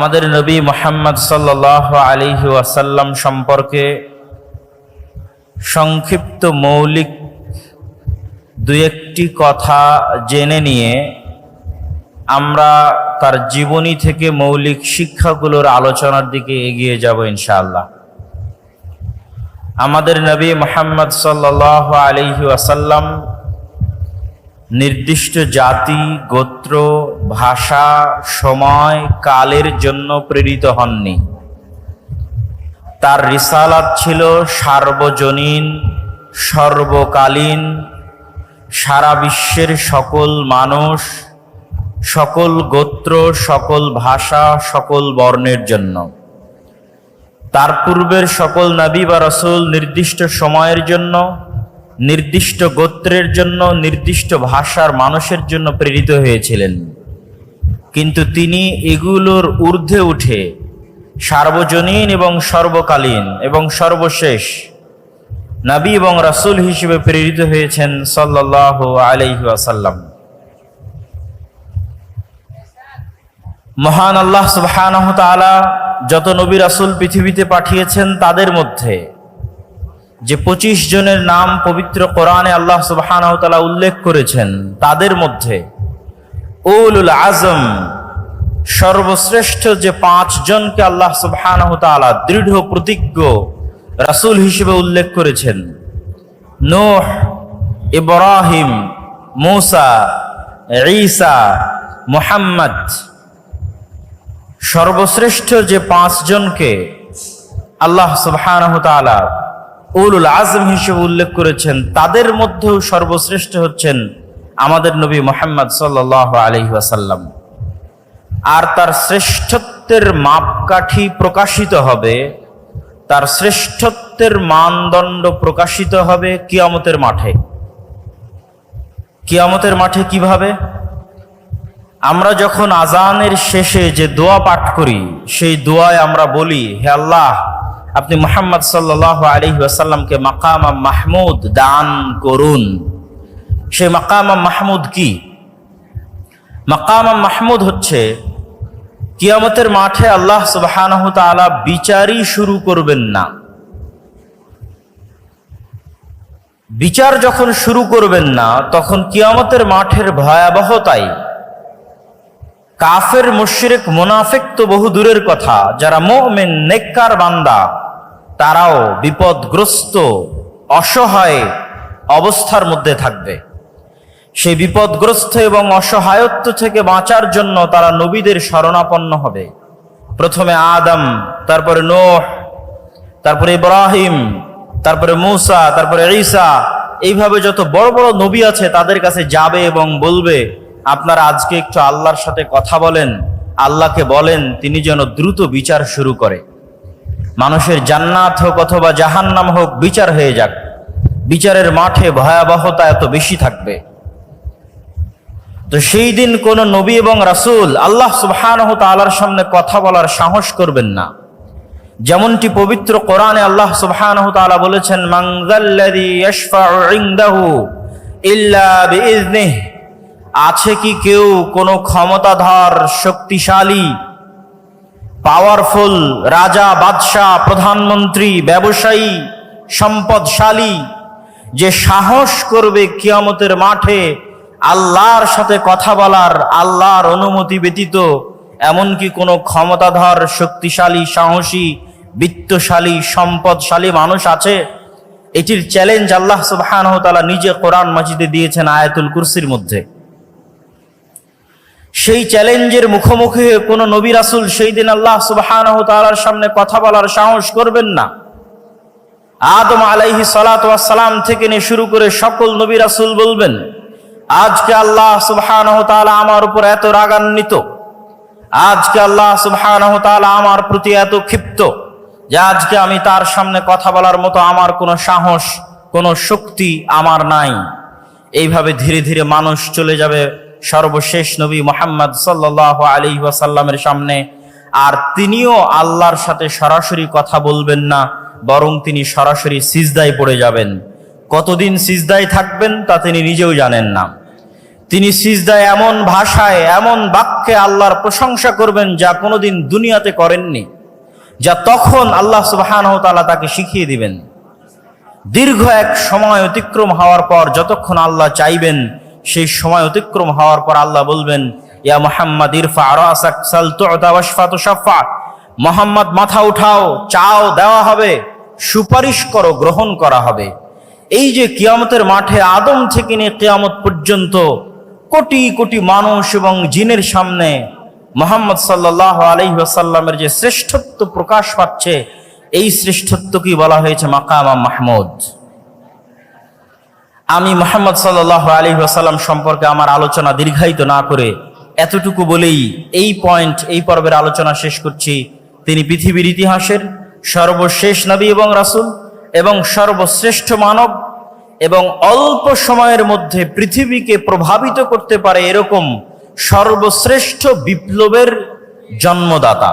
আমাদের নবী মুহাম্মদ সাল্লাল্লাহু আলাইহি ওয়াসাল্লাম সম্পর্কে সংক্ষিপ্ত মৌলিক দুই একটি কথা জেনে নিয়ে আমরা তার জীবনী থেকে মৌলিক শিক্ষাগুলোর আলোচনার দিকে এগিয়ে যাব ইনশাআল্লাহ। আমাদের নবী মুহাম্মদ সাল্লাল্লাহু আলাইহি ওয়াসাল্লাম নির্দিষ্ট জাতি, গোত্র, ভাষা, সময়, কালের জন্য প্রেরিত হননি। তার রিসালাত ছিল সার্বজনীন, সর্বকালীন, সারা বিশ্বের সকল মানুষ, সকল গোত্র, সকল ভাষা, সকল বর্ণের জন্য। তার পূর্বের সকল নবী বা রাসূল নির্দিষ্ট সময়ের জন্য, নির্দিষ্ট গোত্রের জন্য, নির্দিষ্ট ভাষার মানুষের জন্য প্রেরিত হয়েছিলেন। কিন্তু তিনি এগুলোর ঊর্ধ্বে উঠে সার্বজনীন এবং সর্বকালীন এবং সর্বশেষ নবী এবং রাসূল হিসেবে প্রেরিত হয়েছেন সাল্লাল্লাহু আলাইহি ওয়াসাল্লাম। মহান আল্লাহ সুবহানাহু ওয়া তাআলা যত নবী রাসূল পৃথিবীতে পাঠিয়েছেন তাদের মধ্যে যে 25 জনের নাম পবিত্র কোরআনে আল্লাহ সুবহানাহু ওয়া তাআলা উল্লেখ করেছেন, তাদের মধ্যে উলুল আজম সর্বশ্রেষ্ঠ যে 5 জনকে আল্লাহ সুবহানাহু ওয়া তাআলা দৃঢ় প্রতিজ্ঞ রাসূল হিসেবে উল্লেখ করেছেন, নূহ, ইব্রাহিম, মূসা, ঈসা, মুহাম্মদ, সর্বশ্রেষ্ঠ যে 5 জনকে আল্লাহ সুবহানাহু ওয়া তাআলা উলুল আজম হিসেবে উল্লেখ করেছেন, তাদের মধ্যেও সর্বশ্রেষ্ঠ হচ্ছেন আমাদের নবী মুহাম্মদ সাল্লাল্লাহু আলাইহি ওয়াসাল্লাম। আর তার শ্রেষ্ঠত্বের মাপকাঠি প্রকাশিত হবে, তার শ্রেষ্ঠত্বের মানদণ্ড প্রকাশিত হবে কিয়ামতের মাঠে। কিয়ামতের মাঠে কিভাবে? আমরা যখন আজানের শেষে যে দোয়া পাঠ করি, সেই দোয়ায় আমরা বলি, হে আল্লাহ, আপনি মুহাম্মদ সাল্লাল্লাহু আলাইহি ওয়াসাল্লামকে মাকাম মাহমুদ দান করুন। সেই মাকাম মাহমুদ কি? মাকাম মাহমুদ হচ্ছে কিয়ামতের মাঠে আল্লাহ সুবহানাহু ওয়া তাআলা বিচারই শুরু করবেন না। বিচার যখন শুরু করবেন না, তখন কিয়ামতের মাঠের ভয়াবহতায় কাফের, মুশরিক, মুনাফিক তো বহু দূরের কথা, যারা মুমিন নেককার বান্দা তারাও বিপদগ্রস্ত, অসহায় অবস্থার মধ্যে থাকবে। সেই বিপদগ্রস্ত এবং অসহায়ত্ব থেকে বাঁচার জন্য তারা নবীদের শরণাপন্ন হবে। প্রথমে আদম, তারপরে নূহ, তারপরে ইব্রাহিম, তারপরে মূসা, তারপরে ঈসা, এইভাবে যত বড় বড় নবী আছে তাদের কাছে যাবে এবং বলবে, আপনারা আজকে একটু আল্লাহর সাথে কথা বলেন, আল্লাহকে বলেন তিনি যেন দ্রুত বিচার শুরু করে। মানুষের জান্নাত হোক অথবা জাহান্নাম হোক, বিচার হয়ে যাক। বিচারের মাঠে ভয়াবহতা এত বেশি থাকবে। তো সেই দিন কোন নবী এবং রাসূল আল্লাহ সুবহানাহু ওয়া তাআলার সামনে কথা বলার সাহস করবেন না। যেমনটি পবিত্র কোরআনে আল্লাহ সুবহানাহু ওয়া তাআলা বলেছেন, মান যাল্লাযী ইয়াশফাউ ইনদাহু ইল্লা বিইজনিহি, আছে কি কেউ কোনো ক্ষমতাধর, শক্তিশালী, পাওয়ারফুল রাজা, বাদশাহ, প্রধানমন্ত্রী, ব্যবসায়ী, সম্পদশালী, যে সাহস করবে কিয়ামতের মাঠে আল্লাহর সাথে কথা বলার, আল্লাহর অনুমতি ব্যতীত? এমনকি কোনো ক্ষমতাধর, শক্তিশালী, সাহসী, বিত্তশালী, সম্পদশালী মানুষ আছে? এটির চ্যালেঞ্জ আল্লাহ সুবহানাহু ওয়া তাআলা নিজে কোরআন মাজিদে দিয়েছেন আয়াতুল কুরসির মধ্যে। সেই চ্যালেঞ্জের মুখোমুখি হয়ে কোনো নবী রাসূল সেই দিন আল্লাহ সুবহানাহু ওয়া তাআলার সামনে কথা বলার সাহস করবেন না। আদম আলাইহিস সালাতু ওয়াস সালাম থেকে নিয়ে শুরু করে সকল নবী রাসূল বলবেন, আজকে আল্লাহ সুবহানাহু ওয়া তাআলা আমার উপর এত রাগান্বিত, আজকে আল্লাহ সুবহানাহু ওয়া তাআলা আমার প্রতি এত ক্ষিপ্ত যে আজকে আমি তার সামনে কথা বলার মতো আমার কোনো সাহস, কোনো শক্তি আমার নাই। এইভাবে ধীরে ধীরে মানুষ চলে যাবে সর্বশেষ নবী মুহাম্মদ সাল্লাল্লাহু আলাইহি ওয়াসাল্লামের সামনে। আর তিনিও আল্লাহর সাথে সরাসরি কথা বলবেন না, বরং তিনি সরাসরি সিজদায় পড়ে যাবেন। কতদিন সিজদায় থাকবেন তা তিনি নিজেও জানেন না। তিনি সিজদায় এমন ভাষায় এমন বাক্যে আল্লাহর প্রশংসা করবেন যা কোনোদিন দুনিয়াতে করেননি, যা তখন আল্লাহ সুবহানাহু ওয়া তাআলা তাকে শিখিয়ে দিবেন। দীর্ঘ এক সময় অতিক্রম হওয়ার পর যতক্ষণ আল্লাহ চাইবেন সেই সময় অতিক্রম হওয়ার পর আল্লাহ বলবেন, ইয়া মুহাম্মদ ইরফা রাসাক সাল তু'তা ওয়াশফা তুশাফা, মুহাম্মদ মাথা উঠাও, চাও দেওয়া হবে, সুপারিশ করো গ্রহণ করা হবে। এই যে কিয়ামতের মাঠে আদম থেকে নিয়ে কিয়ামত পর্যন্ত কোটি কোটি মানুষ এবং জিনের সামনে মুহাম্মদ সাল্লাল্লাহু আলাইহি ওয়াসাল্লামের যে শ্রেষ্ঠত্ব প্রকাশ পাচ্ছে, এই শ্রেষ্ঠত্বকেই বলা হয়েছে মাকামা মাহমুদ। আমি মুহাম্মদ সাল্লাল্লাহু আলাইহি ওয়াসাল্লাম সম্পর্কে আমার আলোচনা দীর্ঘায়িত না করে এতটুকু বলেই এই পর্বের আলোচনা শেষ করছি। তিনি পৃথিবীর ইতিহাসের সর্বশেষ নবী এবং রাসূল এবং সর্বশ্রেষ্ঠ মানব, এবং অল্প সময়ের মধ্যে পৃথিবীকে প্রভাবিত করতে পারে এরকম সর্বশ্রেষ্ঠ বিপ্লবের জন্মদাতা।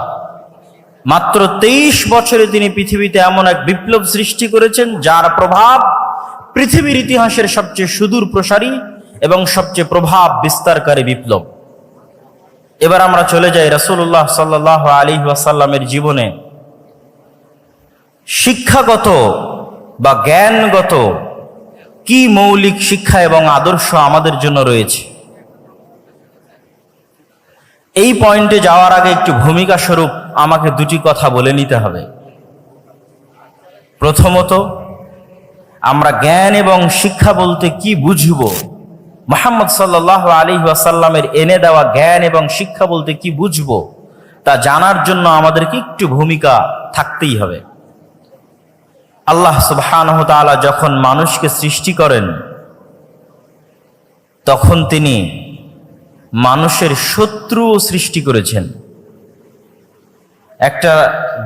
মাত্র 23 বছরে তিনি পৃথিবীতে এমন এক বিপ্লব সৃষ্টি করেছেন যার প্রভাব পৃথিবীর ইতিহাসের সবচেয়ে সুদূর প্রসারী এবং সবচেয়ে প্রভাব বিস্তারকারী বিপ্লব। এবার আমরা চলে যাই রাসূলুল্লাহ সাল্লাল্লাহু আলাইহি ওয়াসাল্লামের জীবনে শিক্ষাগত বা জ্ঞানগত কি মৌলিক শিক্ষা এবং আদর্শ আমাদের জন্য রয়েছে। এই পয়েন্টে যাওয়ার আগে একটু ভূমিকা স্বরূপ আমাকে দুটি কথা বলে নিতে হবে। প্রথমত, আমরা জ্ঞান এবং শিক্ষা বলতে কি বুঝব, মুহাম্মদ সাল্লাল্লাহু আলাইহি ওয়াসাল্লামের এনে দেওয়া জ্ঞান এবং শিক্ষা বলতে কি বুঝব, তা জানার জন্য আমাদেরকে একটু ভূমিকা থাকতেই হবে। আল্লাহ সুবহানাহু ওয়া তাআলা যখন মানুষকে সৃষ্টি করেন তখন তিনি মানুষের শত্রুও সৃষ্টি করেছেন। একটা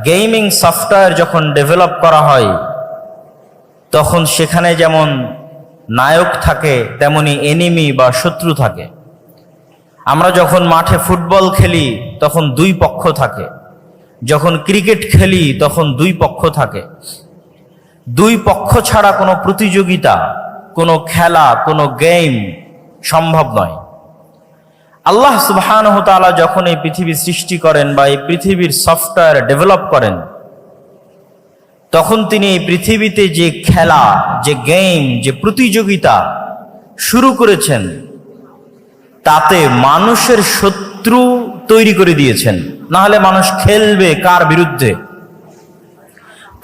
গেমিং সফটওয়্যার যখন ডেভেলপ করা হয় তখন সেখানে যেমন নায়ক থাকে তেমনি এনিমি বা শত্রু থাকে। আমরা যখন মাঠে ফুটবল খেলি তখন দুই পক্ষ থাকে, যখন ক্রিকেট খেলি তখন দুই পক্ষ থাকে। দুই পক্ষ ছাড়া কোনো প্রতিযোগিতা, কোনো খেলা, কোনো গেম সম্ভব নয়। আল্লাহ সুবহানাহু ওয়া তাআলা যখন এই পৃথিবী সৃষ্টি করেন বা এই পৃথিবীর সফটওয়্যার ডেভেলপ করেন তখন তিনি এই পৃথিবীতে যে খেলা, যে গেম, যে প্রতিযোগিতা শুরু করেছেন তাতে মানুষের শত্রু তৈরি করে দিয়েছেন। না হলে মানুষ খেলবে কার বিরুদ্ধে,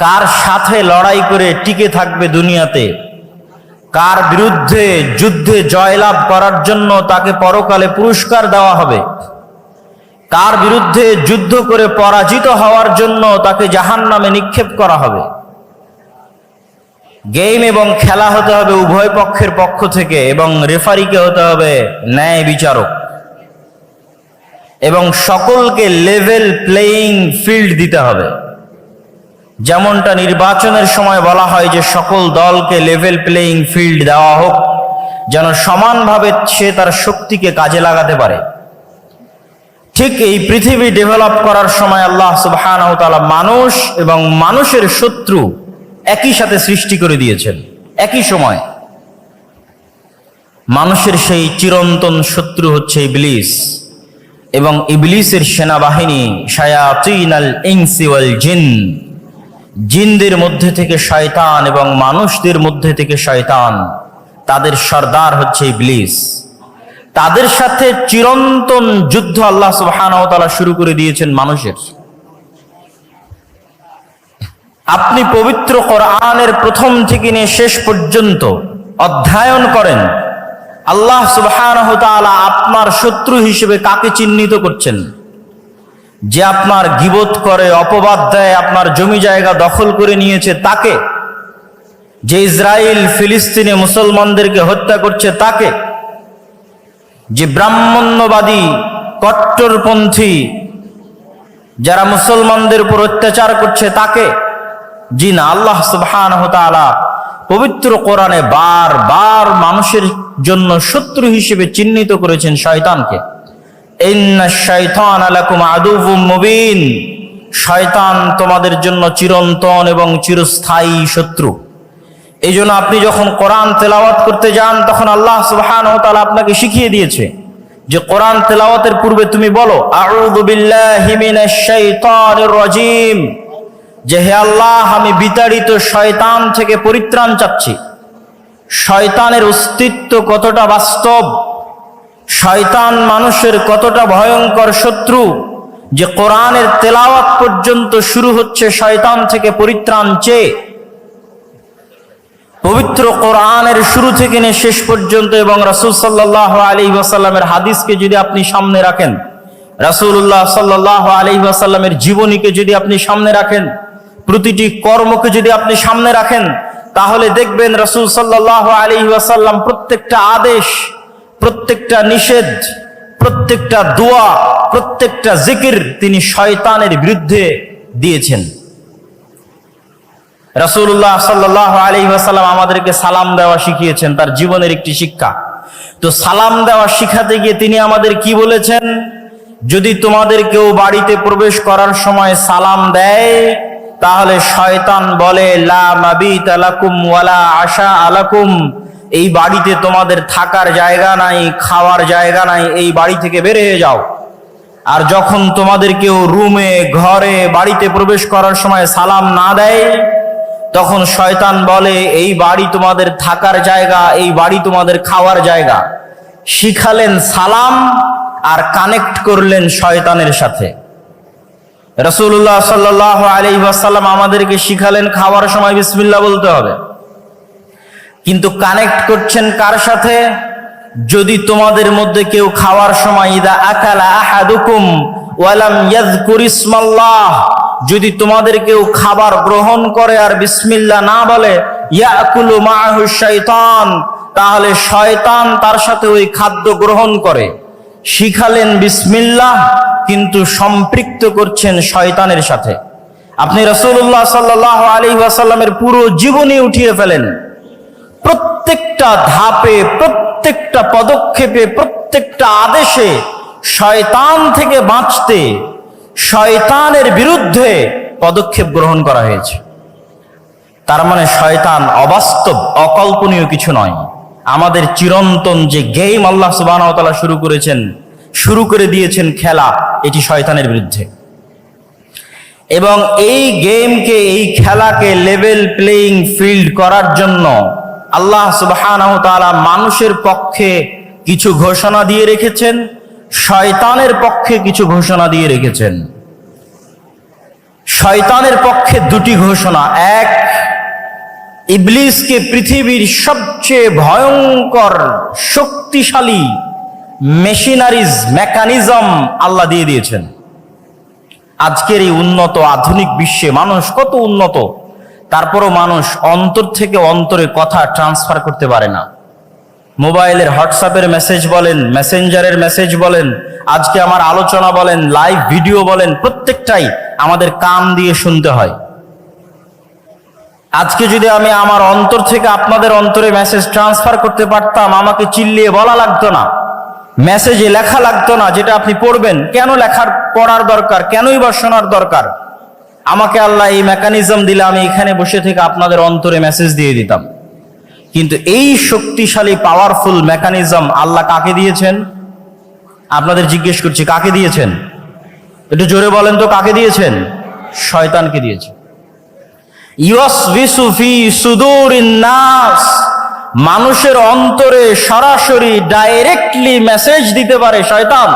কার সাথে লড়াই করে টিকে থাকবে দুনিয়াতে, কার বিরুদ্ধে যুদ্ধে জয়লাভ করার জন্য তাকে পরকালে পুরস্কার দেওয়া হবে, কার বিরুদ্ধে যুদ্ধ করে পরাজিত হওয়ার জন্য তাকে জাহান্নামে নিক্ষেপ করা হবে। গেম এবং খেলা হতে হবে উভয় পক্ষের পক্ষ থেকে, এবং রেফারিকে হতে হবে ন্যায় বিচারক, এবং সকলকে লেভেল প্লেয়িং ফিল্ড দিতে হবে। যেমনটা নির্বাচনের সময় বলা হয় যে সকল দলকে লেভেল প্লেয়িং ফিল্ড দেওয়া হোক যেন সমানভাবে সে তার শক্তিকে কাজে লাগাতে পারে। ঠিক এই পৃথিবী ডেভেলপ করার সময় আল্লাহ সুবহানাহু ওয়া তাআলা মানুষ এবং মানুষের শত্রু একই সাথে সৃষ্টি করে দিয়েছেন। একই সময় মানুষের সেই চিরন্তন শত্রু হচ্ছে ইবলিস, এবং ইবলিসের সেনাবাহিনী শায়াতিনাল ইনসি ওয়াল জিন, জিনদের মধ্যে থেকে শয়তান এবং মানুষদের মধ্যে থেকে শয়তান, তাদের সর্দার হচ্ছে ইবলিস। তাদের সাথে চিরন্তন যুদ্ধ আল্লাহ সুবহানাহু ওয়া তাআলা শুরু করে দিয়েছেন মানুষের। আপনি পবিত্র কোরআনের প্রথম থেকে নিয়ে শেষ পর্যন্ত অধ্যয়ন করেন, আল্লাহ সুবহানাহু ওয়া তাআলা আপনার শত্রু হিসেবে কাকে চিহ্নিত করছেন। যে আপনার গীবত করে, অপবাদ দেয়, আপনার জমি জায়গা দখল করে নিয়েছে তাকে, যে ইসরায়েল ফিলিস্তিনে মুসলমানদেরকে হত্যা করছে তাকে, যে ব্রাহ্মণ্যবাদী কট্টরপন্থী যারা মুসলমানদের উপর অত্যাচার করছে তাকে। জি না, আল্লাহ সুবহানাহু ওয়া তাআলা পবিত্র কোরআনে বারবার মানুষের জন্য শত্রু হিসেবে চিহ্নিত করেছেন শয়তানকে। ইন্নাশ শাইতানা লাকুম আদুউম মুবিন, শয়তান তোমাদের জন্য চিরন্তন এবং চিরস্থায়ী শত্রু। এই জন্য আপনি যখন কোরআন তেলাওয়াত করতে যান তখন আল্লাহ সুবহানাহু ওয়া তাআলা আপনাকে শিখিয়ে দিয়েছে যে কোরআন তেলাওয়াতের পূর্বে তুমি বলো আউযু বিল্লাহি মিনাশ শাইতানির রাজীম, যে হে আল্লাহ আমি বিতাড়িত শয়তান থেকে পরিত্রাণ চাচ্ছি। শয়তানের অস্তিত্ব কতটা বাস্তব, শয়তান মানুষের কতটা ভয়ঙ্কর শত্রু, যে কোরআনের তেলাওয়াত পর্যন্ত শুরু হচ্ছে শয়তান থেকে পরিত্রাণ চেয়ে। পবিত্র কোরআনের শুরু থেকে নিয়ে শেষ পর্যন্ত এবং রাসূল সাল্লাল্লাহু আলাইহি ওয়াসাল্লামের হাদিসকে যদি আপনি সামনে রাখেন, রাসূলুল্লাহ সাল্লাল্লাহু আলাইহি ওয়াসাল্লামের জীবনীকে যদি আপনি সামনে রাখেন, প্রতিটি কর্মকে যদি আপনি সামনে রাখেন, তাহলে দেখবেন রাসূল সাল্লাল্লাহু আলাইহি ওয়াসাল্লাম প্রত্যেকটা আদেশ, প্রত্যেকটা নিষেধ, প্রত্যেকটা দোয়া, প্রত্যেকটা জিকির তিনি শয়তানের বিরুদ্ধে দিয়েছেন। রাসূলুল্লাহ সাল্লাল্লাহু আলাইহি ওয়াসাল্লাম আমাদেরকে সালাম দেওয়া শিখিয়েছেন, তার জীবনের একটি শিক্ষা। তো সালাম দেওয়া শিখাতে গিয়ে তিনি আমাদের কি বলেছেন? যদি তোমাদের কেউ বাড়িতে প্রবেশ করার সময় সালাম দেয়, তাহলে শয়তান বলে লা মাবিতা লাকুম ওয়ালা আশা আলাকুম, এই বাড়িতে তোমাদের থাকার জায়গা নাই, খাওয়ার জায়গা নাই, এই বাড়ি থেকে বের হয়ে যাও। আর যখন তোমাদের কেউ রুমে, ঘরে, বাড়িতে প্রবেশ করার সময় সালাম না দেয়, তখন শয়তান বলে এই বাড়ি তোমাদের থাকার জায়গা, এই বাড়ি তোমাদের খাওয়ার জায়গা। শিখালেন সালাম আর কানেক্ট করলেন শয়তানের সাথে। রাসূলুল্লাহ সাল্লাল্লাহু আলাইহি ওয়াসাল্লাম আমাদেরকে শিখালেন খাওয়ার সময় বিসমিল্লাহ বলতে হবে, কিন্তু কানেক্ট করছেন কার সাথে? যদি তোমাদের মধ্যে কেউ খাওয়ার সময় ইদা আকালা আহাদুকুম ওয়ালাম ইয়াযকুর ইসমাল্লাহ, যদি তোমাদের কেউ খাবার গ্রহণ করে আর বিসমিল্লাহ না বলে, ইয়াকুলু মাআহু শাইতান, তাহলে শয়তান তার সাথে ওই খাদ্য গ্রহণ করে। শিখালেন বিসমিল্লাহ, কিন্তু সম্পৃক্ত করছেন শয়তানের সাথে। আপনি রাসূলুল্লাহ সাল্লাল্লাহু আলাইহি ওয়াসাল্লামের পুরো জীবনী উঠিয়ে ফেলেন, প্রত্যেকটা ধাপে, প্রত্যেকটা পদক্ষেপে, প্রত্যেকটা আদেশে শয়তান থেকে বাঁচতে, শয়তানের বিরুদ্ধে পদক্ষেপ গ্রহণ করা হয়েছে। তার মানে শয়তান অবাস্তব, অকল্পনীয় কিছু নয়। আমাদের চিরন্তন যে গেম আল্লাহ সুবহানাহু ওয়া তাআলা শুরু করে দিয়েছেন খেলা, এটি শয়তানের বিরুদ্ধে। এবং এই গেমকে, এই খেলাকে লেভেল প্লেইং ফিল্ড করার জন্য আল্লাহ সুবহানাহু ওয়া তাআলা মানুষের পক্ষে কিছু ঘোষণা দিয়ে রেখেছেন, শয়তানের পক্ষে কিছু ঘোষণা দিয়ে রেখেছেন। শয়তানের পক্ষে দুটি ঘোষণা। এক, ইবলিসকে পৃথিবীর সবচেয়ে ভয়ঙ্কর শক্তিশালী মেকানিজম আল্লাহ দিয়ে দিয়েছেন। আজকের এই উন্নত আধুনিক বিশ্বে মানুষ কত উন্নত, তারপরও মানুষ অন্তর থেকে অন্তরে কথা ট্রান্সফার করতে পারে না। মোবাইলের হোয়াটসঅ্যাপের মেসেজ বলেন, মেসেঞ্জারের মেসেজ বলেন, আজকে আমার আলোচনা বলেন, লাইভ ভিডিও বলেন, প্রত্যেকটাই আমাদের কান দিয়ে শুনতে হয়। আজকে যদি আমি আমার অন্তর থেকে আপনাদের অন্তরে মেসেজ ট্রান্সফার করতে পারতাম, আমাকে চিল্লিয়ে বলা লাগতো না, মেসেজে লেখা লাগতো না যেটা আপনি পড়বেন। কেন পড়ার দরকার? কেনই বা শোনার দরকার? আমাকে আল্লাহ এই মেকানিজম দিলে আমি এখানে বসে থেকে আপনাদের অন্তরে মেসেজ দিয়ে দিতাম। কিন্তু এই শক্তিশালী পাওয়ারফুল মেকানিজম আল্লাহ কাকে দিয়েছেন? আপনাদের জিজ্ঞেস করছি, কাকে দিয়েছেন? একটু জোরে বলেন তো, কাকে দিয়েছেন? শয়তানকে দিয়েছেন। ইউসবিসু ফি সুদুরিন নাস, মানুষের অন্তরে সরাসরি ডাইরেক্টলি মেসেজ দিতে পারে শয়তান,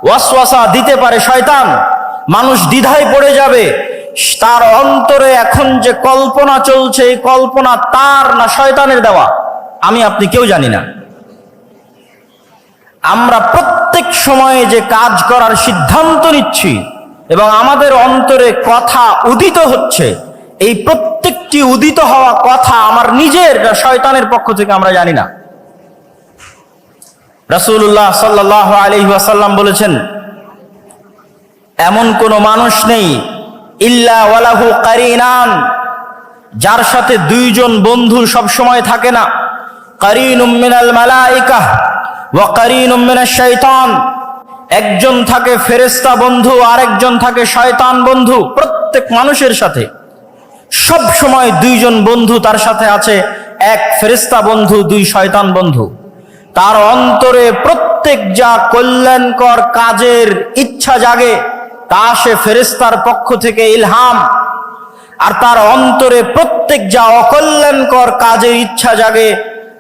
ওয়াসওয়াসা দিতে পারে শয়তান। মানুষ দ্বিধায় পড়ে যাবে, তার অন্তরে এখন যে কল্পনা চলছে, এই কল্পনা তার না শয়তানের দেওয়া, আমি আপনি কেউ জানি না। আমরা প্রত্যেক সময়ে যে কাজ করার সিদ্ধান্ত নিচ্ছি এবং আমাদের অন্তরে কথা উদিত হচ্ছে, এই প্রত্যেকটি উদিত হওয়া কথা আমার নিজের না শয়তানের পক্ষ থেকে আমরা জানি না। রাসূলুল্লাহ সাল্লাল্লাহু আলাইহি ওয়াসাল্লাম বলেছেন, এমন কোন মানুষ নেই ইল্লা ওয়ালাহু কারিনান, যার সাথে দুইজন বন্ধু সব সময় থাকে না। কারিনুম মিনাল মালাইকাহ ওয়া কারিনুম মিনাশ শাইতান, একজন থাকে ফেরেশতা বন্ধু, আরেকজন থাকে শয়তান বন্ধু। প্রত্যেক মানুষের সাথে সব সময় দুইজন বন্ধু তার সাথে আছে, এক ফেরেশতা বন্ধু, দুই শয়তান বন্ধু। তার অন্তরে প্রত্যেক যা কল্যাণকর কাজের ইচ্ছা জাগে তা আসে ফেরেশতার পক্ষ থেকে ইলহাম, আর তার অন্তরে প্রত্যেক যা অকল্যাণকর কাজের ইচ্ছা জাগে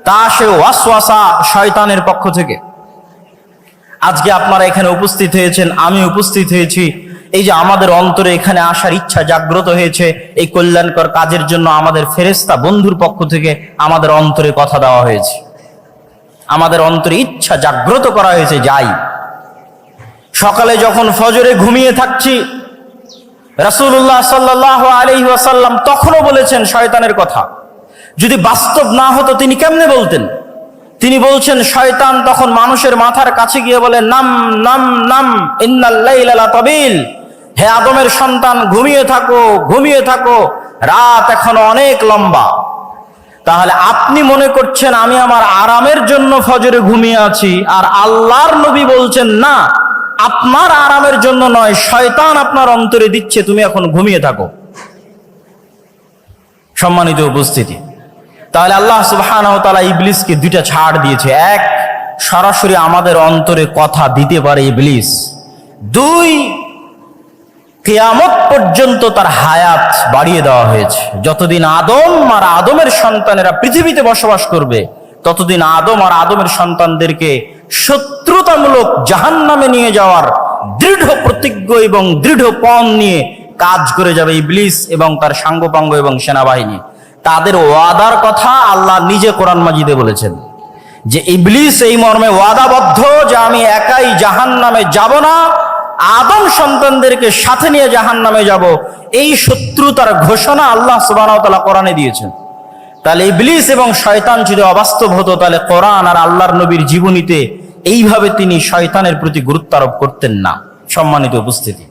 তা আসে ওয়াসওয়াসা, শয়তানের পক্ষ থেকে। আজকে আপনারা এখানে উপস্থিত হয়েছেন, আমি উপস্থিত হয়েছি, এই যে আমাদের অন্তরে এখানে আসার ইচ্ছা জাগ্রত হয়েছে, এই কল্যাণকর কাজের জন্য আমাদের ফেরেশতা বন্ধুর পক্ষ থেকে আমাদের অন্তরে কথা দেওয়া হয়েছে, আমাদের অন্তরে ইচ্ছা জাগ্রত করা হয়েছে। যাই সকালে যখন ফজরে ঘুমিয়ে থাকছি, রাসূলুল্লাহ সাল্লাল্লাহু আলাইহি ওয়াসাল্লাম তখনও বলেছেন শয়তানের কথা। যদি বাস্তব না হতো তিনি কেমনে বলতেন? তিনি বলছেন শয়তান তখন মানুষের মাথার কাছে গিয়ে বলে, নাম নাম নাম ইন্নাল লাইলা লাতাবিল, হে আদমের সন্তান ঘুমিয়ে থাকো, ঘুমিয়ে থাকো, রাত এখনো অনেক লম্বা। তাহলে আপনি মনে করছেন আমি আমার আরামের জন্য ফজরে ঘুমিয়ে আছি, আর আল্লাহর নবী বলছেন না, আপনার আরামের জন্য নয়, শয়তান আপনার অন্তরে দিচ্ছে তুমি এখন ঘুমিয়ে থাকো। সম্মানিত উপস্থিতি, তাহলে আল্লাহ সুবহানাহু ওয়া তাআলা ইবলিসকে দুইটা ছাড় দিয়েছে। এক, সরাসরি আমাদের অন্তরে কথা দিতে পারে ইবলিস। দুই, কিয়ামত পর্যন্ত তার হায়াত বাড়িয়ে দেওয়া হয়েছে। যতদিন আদম আর আদমের সন্তানেরা পৃথিবীতে বসবাস করবে, ততদিন আদম আর আদমের সন্তানদেরকে শত্রুতামূলক জাহান্নামে নিয়ে যাওয়ার দৃঢ় প্রতিজ্ঞ এবং দৃঢ় পণ নিয়ে কাজ করে যাবে ইবলিস এবং তার সাঙ্গপাঙ্গ এবং সেনাবাহিনী। তাদের ওয়াদার কথা আল্লাহ নিজে কোরআন মাজিদে বলেছেন যে ইবলিস এই মর্মে ওয়াদাবদ্ধ যে আমি একাই জাহান্নামে যাব না, আদম সন্তানদেরকে সাথে নিয়ে জাহান্নামে যাব। এই শত্রুতার ঘোষণা আল্লাহ সুবহানাহু ওয়া তাআলা কোরআনে দিয়েছেন। তাহলে ইবলিস এবং শয়তান যদি অবাস্তব হতো, তাহলে কোরআন আর আল্লাহর নবীর জীবনীতে এইভাবে তিনি শয়তানের প্রতি গুরুত্ব আরোপ করতেন না। সম্মানিত উপস্থিতি,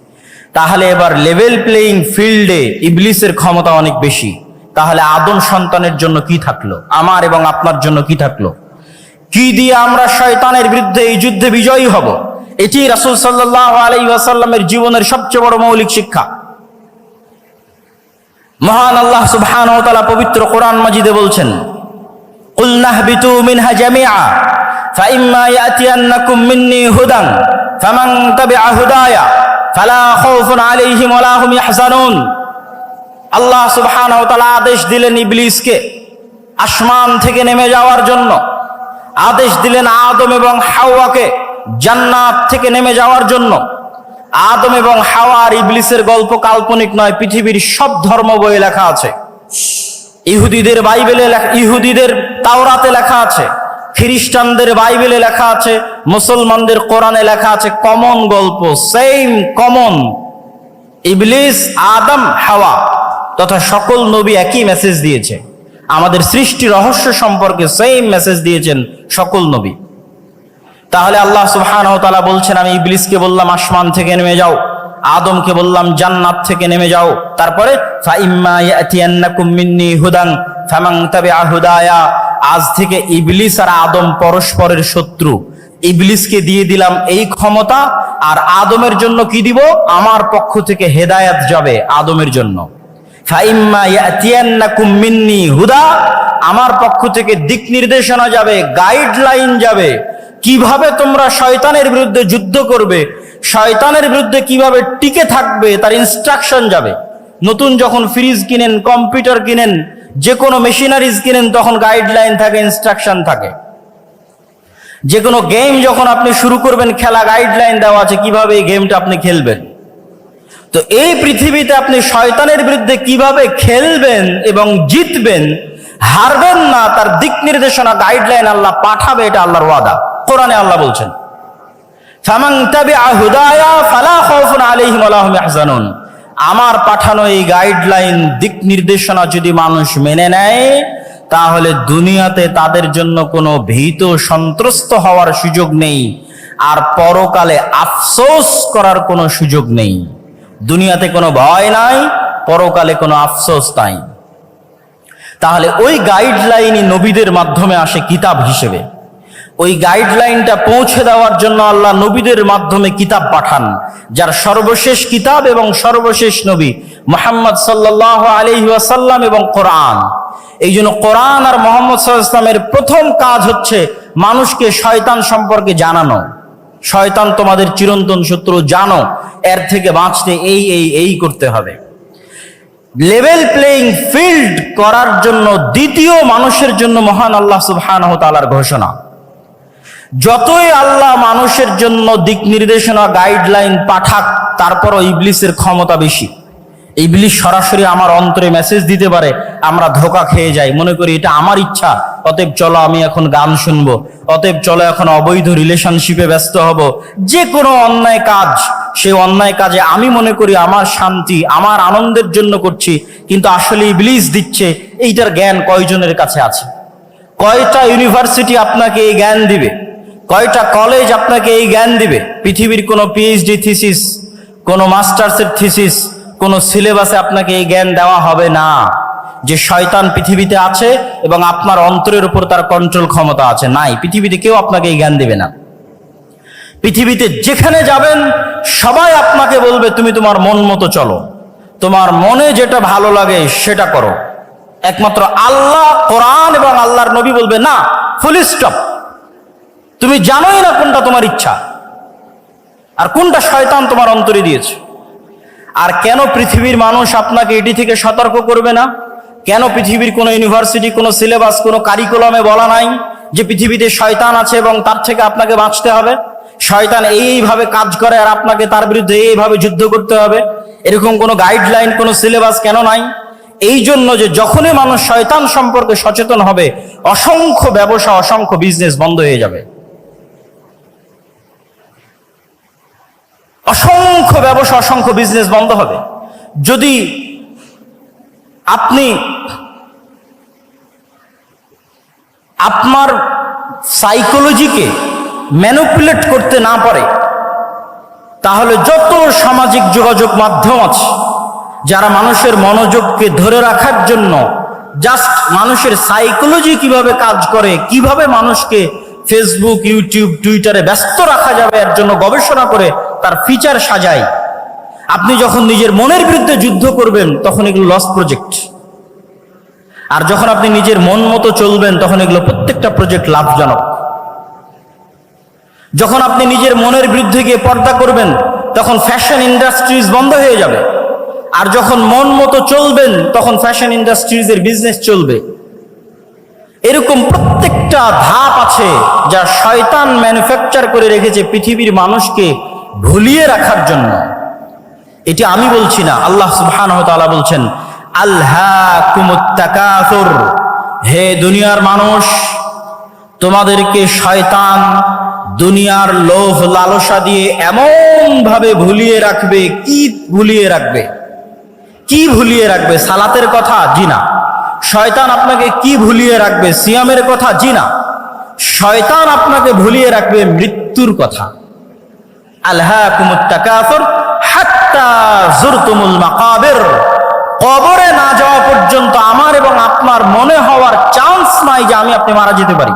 তাহলে এবার লেভেল প্লেইং ফিল্ডে ইবলিসের ক্ষমতা অনেক বেশি। তাহলে আদম সন্তানের জন্য কি থাকলো, আমার এবং আপনার জন্য কি থাকলো? কি দিয়ে আমরা শয়তানের বিরুদ্ধে এই যুদ্ধে বিজয়ী হব? এটি রাসূল সাল্লাল্লাহু আলাইহি ওয়াসাল্লামের জীবনের সবচেয়ে বড় মৌলিক শিক্ষা। মহান আল্লাহ সুবহানাহু ওয়া তাআলা পবিত্র কোরআন মাজিদে বলছেন, কুল নাহবিতু মিনহা জামিআ ফাইম্মা ইয়াতিয়ান্নাকুম মিন্নী হুদান ফামান তাবিআ হুদায়া ফালা খাউফুন আলাইহিম ওয়ালা হুম ইয়াহজানুন। আল্লাহ সুবহানাহু ওয়া তাআলা আদেশ দিলেন ইবলিসকে আসমান থেকে নেমে যাওয়ার জন্য, আদেশ দিলেন আদম এবং হাওয়াকে জান্নাত থেকে নেমে যাওয়ার জন্য। আদম এবং হাওয়া আর ইবলিসের গল্প কাল্পনিক নয়, পৃথিবীর সব ধর্ম বইয়ে লেখা আছে। ইহুদিদের বাইবেলে, ইহুদিদের তাওরাতে লেখা আছে, খ্রিস্টানদের বাইবেলে লেখা আছে, মুসলমানদের কোরআনে লেখা আছে। কমন গল্প, সেম কমন। ইবলিস, আদম, হাওয়া তথা সকল নবী একই মেসেজ দিয়েছে। আমাদের সৃষ্টি রহস্য সম্পর্কে সেম মেসেজ দিয়েছেন সকল নবী। তাহলে আল্লাহ সুবহানাহু ওয়া তাআলা বলছেন আমি ইবলিসকে বললাম আসমান থেকে নেমে যাও, আদমকে বললাম জান্নাত থেকে নেমে যাও। তারপরে ফাইম্মা ইয়াতিয়ান্নাকুম মিন্নী হুদান ফামান তাবিআ হুদায়া, আজ থেকে ইবলিস আর আদম পরস্পরের শত্রু। ইবলিসকে দিয়ে দিলাম এই ক্ষমতা, আর আদমের জন্য কি দিব? আমার পক্ষ থেকে হেদায়েত যাবে আদমের জন্য। ফাইম্মা ইয়াতিয়ান্নাকুম মিন্নী হুদা, আমার পক্ষ থেকে দিক নির্দেশনা যাবে, গাইডলাইন যাবে, কিভাবে তোমরা শয়তানের বিরুদ্ধে যুদ্ধ করবে, শয়তানের বিরুদ্ধে কিভাবে টিকে থাকবে তার ইনস্ট্রাকশন যাবে। নতুন যখন ফ্রিজ কিনেন, কম্পিউটার কিনেন, যে কোনো মেশিনারিজ কিনেন, তখন গাইডলাইন থাকে, ইনস্ট্রাকশন থাকে। যে কোনো গেম যখন আপনি শুরু করবেন খেলা, গাইডলাইন দেওয়া আছে কিভাবে এই গেমটা আপনি খেলবেন। তো এই পৃথিবীতে আপনি শয়তানের বিরুদ্ধে কিভাবে খেলবেন এবং জিতবেন, হারবেন না, তার দিক নির্দেশনা, গাইডলাইন আল্লাহ পাঠাবে। এটা আল্লাহর ওয়াদা। কোরআনে আল্লাহ বলছেন ফামান তাবিআ হুদায়া ফালা খাউফুন আলাইহিম ওয়ালা হুম ইয়াহজানুন। আমার পাঠানো এই গাইডলাইন, দিক নির্দেশনা যদি মানুষ মেনে নেয়, তাহলে দুনিয়াতে তাদের জন্য কোনো ভীত সন্ত্রস্ত হওয়ার সুযোগ নেই, আর পরকালে আফসোস করার কোনো সুযোগ নেই। দুনিয়াতে কোনো ভয় নাই, পরকালে কোনো আফসোস নাই। তাহলে ওই গাইডলাইনই নবীদের মাধ্যমে আসে কিতাব হিসেবে। ওই গাইডলাইনটা পৌঁছে দেওয়ার জন্য আল্লাহ নবীদের মাধ্যমে কিতাব পাঠান, যার সর্বশেষ কিতাব এবং সর্বশেষ নবী মুহাম্মদ সাল্লাল্লাহু আলাইহি ওয়াসাল্লাম এবং কোরআন। এই জন্য কোরআন আর মুহাম্মদ সাল্লাল্লাহু আলাইহি ওয়াসাল্লামের প্রথম কাজ হচ্ছে মানুষকে শয়তান সম্পর্কে জানানো। শয়তান তোমাদের চিরন্তন শত্রু, জানো, এর থেকে বাঁচতে এই করতে হবে। লেভেল প্লেইং ফিল্ড করার জন্য দ্বিতীয় মানুষের জন্য মহান আল্লাহ সুবহানাহু ওয়া তাআলার ঘোষণা। যতই আল্লাহ মানুষের জন্য দিক নির্দেশনা গাইডলাইন পাঠাক, তারপরও ইবলিসের ক্ষমতা বেশি। ইবলিস সরাসরি আমার অন্তরে মেসেজ দিতে পারে, আমরা ধোঁকা খেয়ে যাই, মনে করি এটা আমার ইচ্ছা, অতএব চলো আমি এখন গান শুনবো, অতএব চলো এখন অবৈধ রিলেশনশিপে ব্যস্ত হব। যে কোনো অন্যায় কাজ, সেই অন্যায় কাজে আমি মনে করি আমার শান্তি, আমার আনন্দের জন্য করছি, কিন্তু আসলে ইবলিস দিচ্ছে। এইটার জ্ঞান কয়জনের কাছে আছে? কয়টা ইউনিভার্সিটি আপনাকে এই জ্ঞান দিবে? কয়টা কলেজ আপনাকে এই জ্ঞান দিবে? পৃথিবীর কোনো পিএইচডি থিসিস, কোনো মাস্টার্সের থিসিস, কোনো সিলেবাসে আপনাকে এই জ্ঞান দেওয়া হবে না যে শয়তান পৃথিবীতে আছে এবং আপনার অন্তরের উপর তার কন্ট্রোল ক্ষমতা আছে। নাই, পৃথিবীতে কেউ আপনাকে এই জ্ঞান দিবে না। পৃথিবীতে যেখানে যাবেন সবাই আপনাকে বলবে তুমি তোমার মন মতো চলো, তোমার মনে যেটা ভালো লাগে সেটা করো। একমাত্র আল্লাহ, কোরআন এবং আল্লাহর নবী বলবে না, ফুল স্টপ। তুমি জানোই না কোনটা তোমার ইচ্ছা আর কোনটা শয়তান তোমার অন্তরে দিয়েছে। আর কেন পৃথিবীর মানুষ আপনাকে এটি থেকে সতর্ক করবে না? কেন পৃথিবীর কোনো ইউনিভার্সিটি, কোনো সিলেবাস, কোনো কারিকুলামে বলা নাই যে পৃথিবীতে শয়তান আছে এবং তার থেকে আপনাকে বাঁচতে হবে? শয়তান এইভাবে কাজ করে আর আপনাকে তার বিরুদ্ধে এইভাবে যুদ্ধ করতে হবে, এরকম কোনো গাইডলাইন, কোনো সিলেবাস কেন নাই? এই জন্য যে যখনই মানুষ শয়তান সম্পর্কে সচেতন হবে, অসংখ্য ব্যবসা, অসংখ্য বিজনেস বন্ধ হয়ে যাবে। অসংখ্য ব্যবসা, অসংখ্য বিজনেস বন্ধ হবে। যদি আপনি আপনার সাইকোলজিকে ম্যানিপুলেট করতে না পারে, তাহলে যত সামাজিক যোগাযোগ মাধ্যম আছে যারা মানুষের মনোযোগকে ধরে রাখার জন্য জাস্ট মানুষের সাইকোলজি কিভাবে কাজ করে, কিভাবে মানুষকে ফেসবুক, ইউটিউব, টুইটারে ব্যস্ত রাখা যাবে এর জন্য গবেষণা করে তার ফিচার সাজায়। আপনি যখন নিজের মনের বিরুদ্ধে যুদ্ধ করবেন তখন এগুলো লস প্রজেক্ট, আর যখন আপনি নিজের মন মতো চলবেন তখন এগুলো প্রত্যেকটা প্রজেক্ট লাভজনক। যখন আপনি নিজের মনের বিরুদ্ধে গিয়ে পর্দা করবেন তখন ফ্যাশন ইন্ডাস্ট্রিজ বন্ধ হয়ে যাবে, আর যখন মন মতো চলবেন তখন ফ্যাশন ইন্ডাস্ট্রিজের বিজনেস চলবে। এরকম প্রত্যেকটা ধাপ আছে যা শয়তান ম্যানুফ্যাকচার করে রেখেছে পৃথিবীর মানুষকে ভুলিয়ে রাখার জন্য। এটি আমি বলছি না, আল্লাহ সুবহানাহু ওয়া তাআলা বলছেন, আলহাকুমুত তাকাসুর, হে দুনিয়ার মানুষ, তোমাদেরকে শয়তান দুনিয়ার লোভ লালসা দিয়ে এমন ভাবে ভুলিয়ে রাখবে। কি ভুলিয়ে রাখবে? কি ভুলিয়ে রাখবে? সালাতের কথা? জি না। শয়তান আপনাকে কি ভুলিয়ে রাখবে? সিয়ামের কথা? জি না। শয়তান আপনাকে ভুলিয়ে রাখবে মৃত্যুর কথা। আলহাকুমুত তাকাসুর হাত্তা যুরতুমুল মাকাবির, কবরে না যাওয়া পর্যন্ত আমার এবং আপনার মনে হওয়ার চান্স নাই যে আমি আপনি মারা যেতে পারি।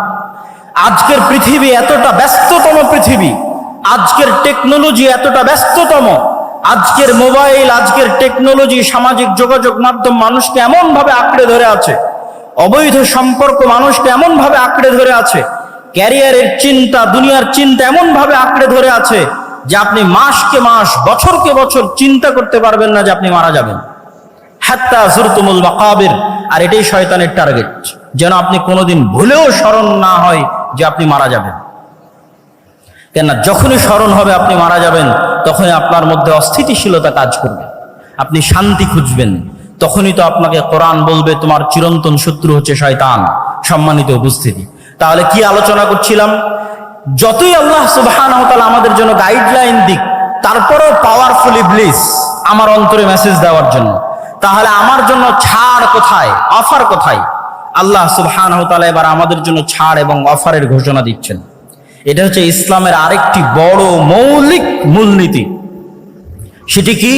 আজকের পৃথিবী এতটা ব্যস্ততম পৃথিবী, আজকের টেকনোলজি এতটা ব্যস্ততম, আজকের মোবাইল, আজকের টেকনোলজি, সামাজিক যোগাযোগ মাধ্যম মানুষকে এমন ভাবে আঁকড়ে ধরে আছে, অবৈধ সম্পর্ক মানুষকে এমন ভাবে আঁকড়ে ধরে আছে, ক্যারিয়ারের চিন্তা, দুনিয়ার চিন্তা এমন ভাবে আঁকড়ে ধরে আছে যে আপনি মাসকে মাস, বছরকে বছর চিন্তা করতে পারবেন না যে আপনি মারা যাবেন। হাত্তা যুরতুমুল মাকাবির, আর এটাই শয়তানের টার্গেট, যেন আপনি কোনোদিন ভুলেও স্মরণ না হয় যে আপনি মারা যাবেন। কেননা যখনই স্মরণ হবে আপনি মারা যাবেন, তখনই আপনার মধ্যে অস্থিতিশীলতা কাজ করবে, আপনি শান্তি খুঁজবেন। তখনই তো আপনাকে কোরআন বলবে তোমার চিরন্তন শত্রু হচ্ছে শয়তান। সম্মানিত উপস্থিতি, তাহলে কি আলোচনা করছিলাম? যতই আল্লাহ সুবহানাহু ওয়া তাআলা আমাদের জন্য গাইডলাইন দিক, তারপরেও পাওয়ারফুল ইবলিস আমার অন্তরে মেসেজ দেওয়ার জন্য। তাহলে আমার জন্য ছাড় কোথায়, অফার কোথায়? আল্লাহ সুবহানাহু ওয়া তাআলা এবার আমাদের জন্য ছাড় এবং অফারের ঘোষণা দিচ্ছেন। এটা হচ্ছে ইসলামের আরেকটি বড় মৌলিক মূলনীতি। সেটি কি?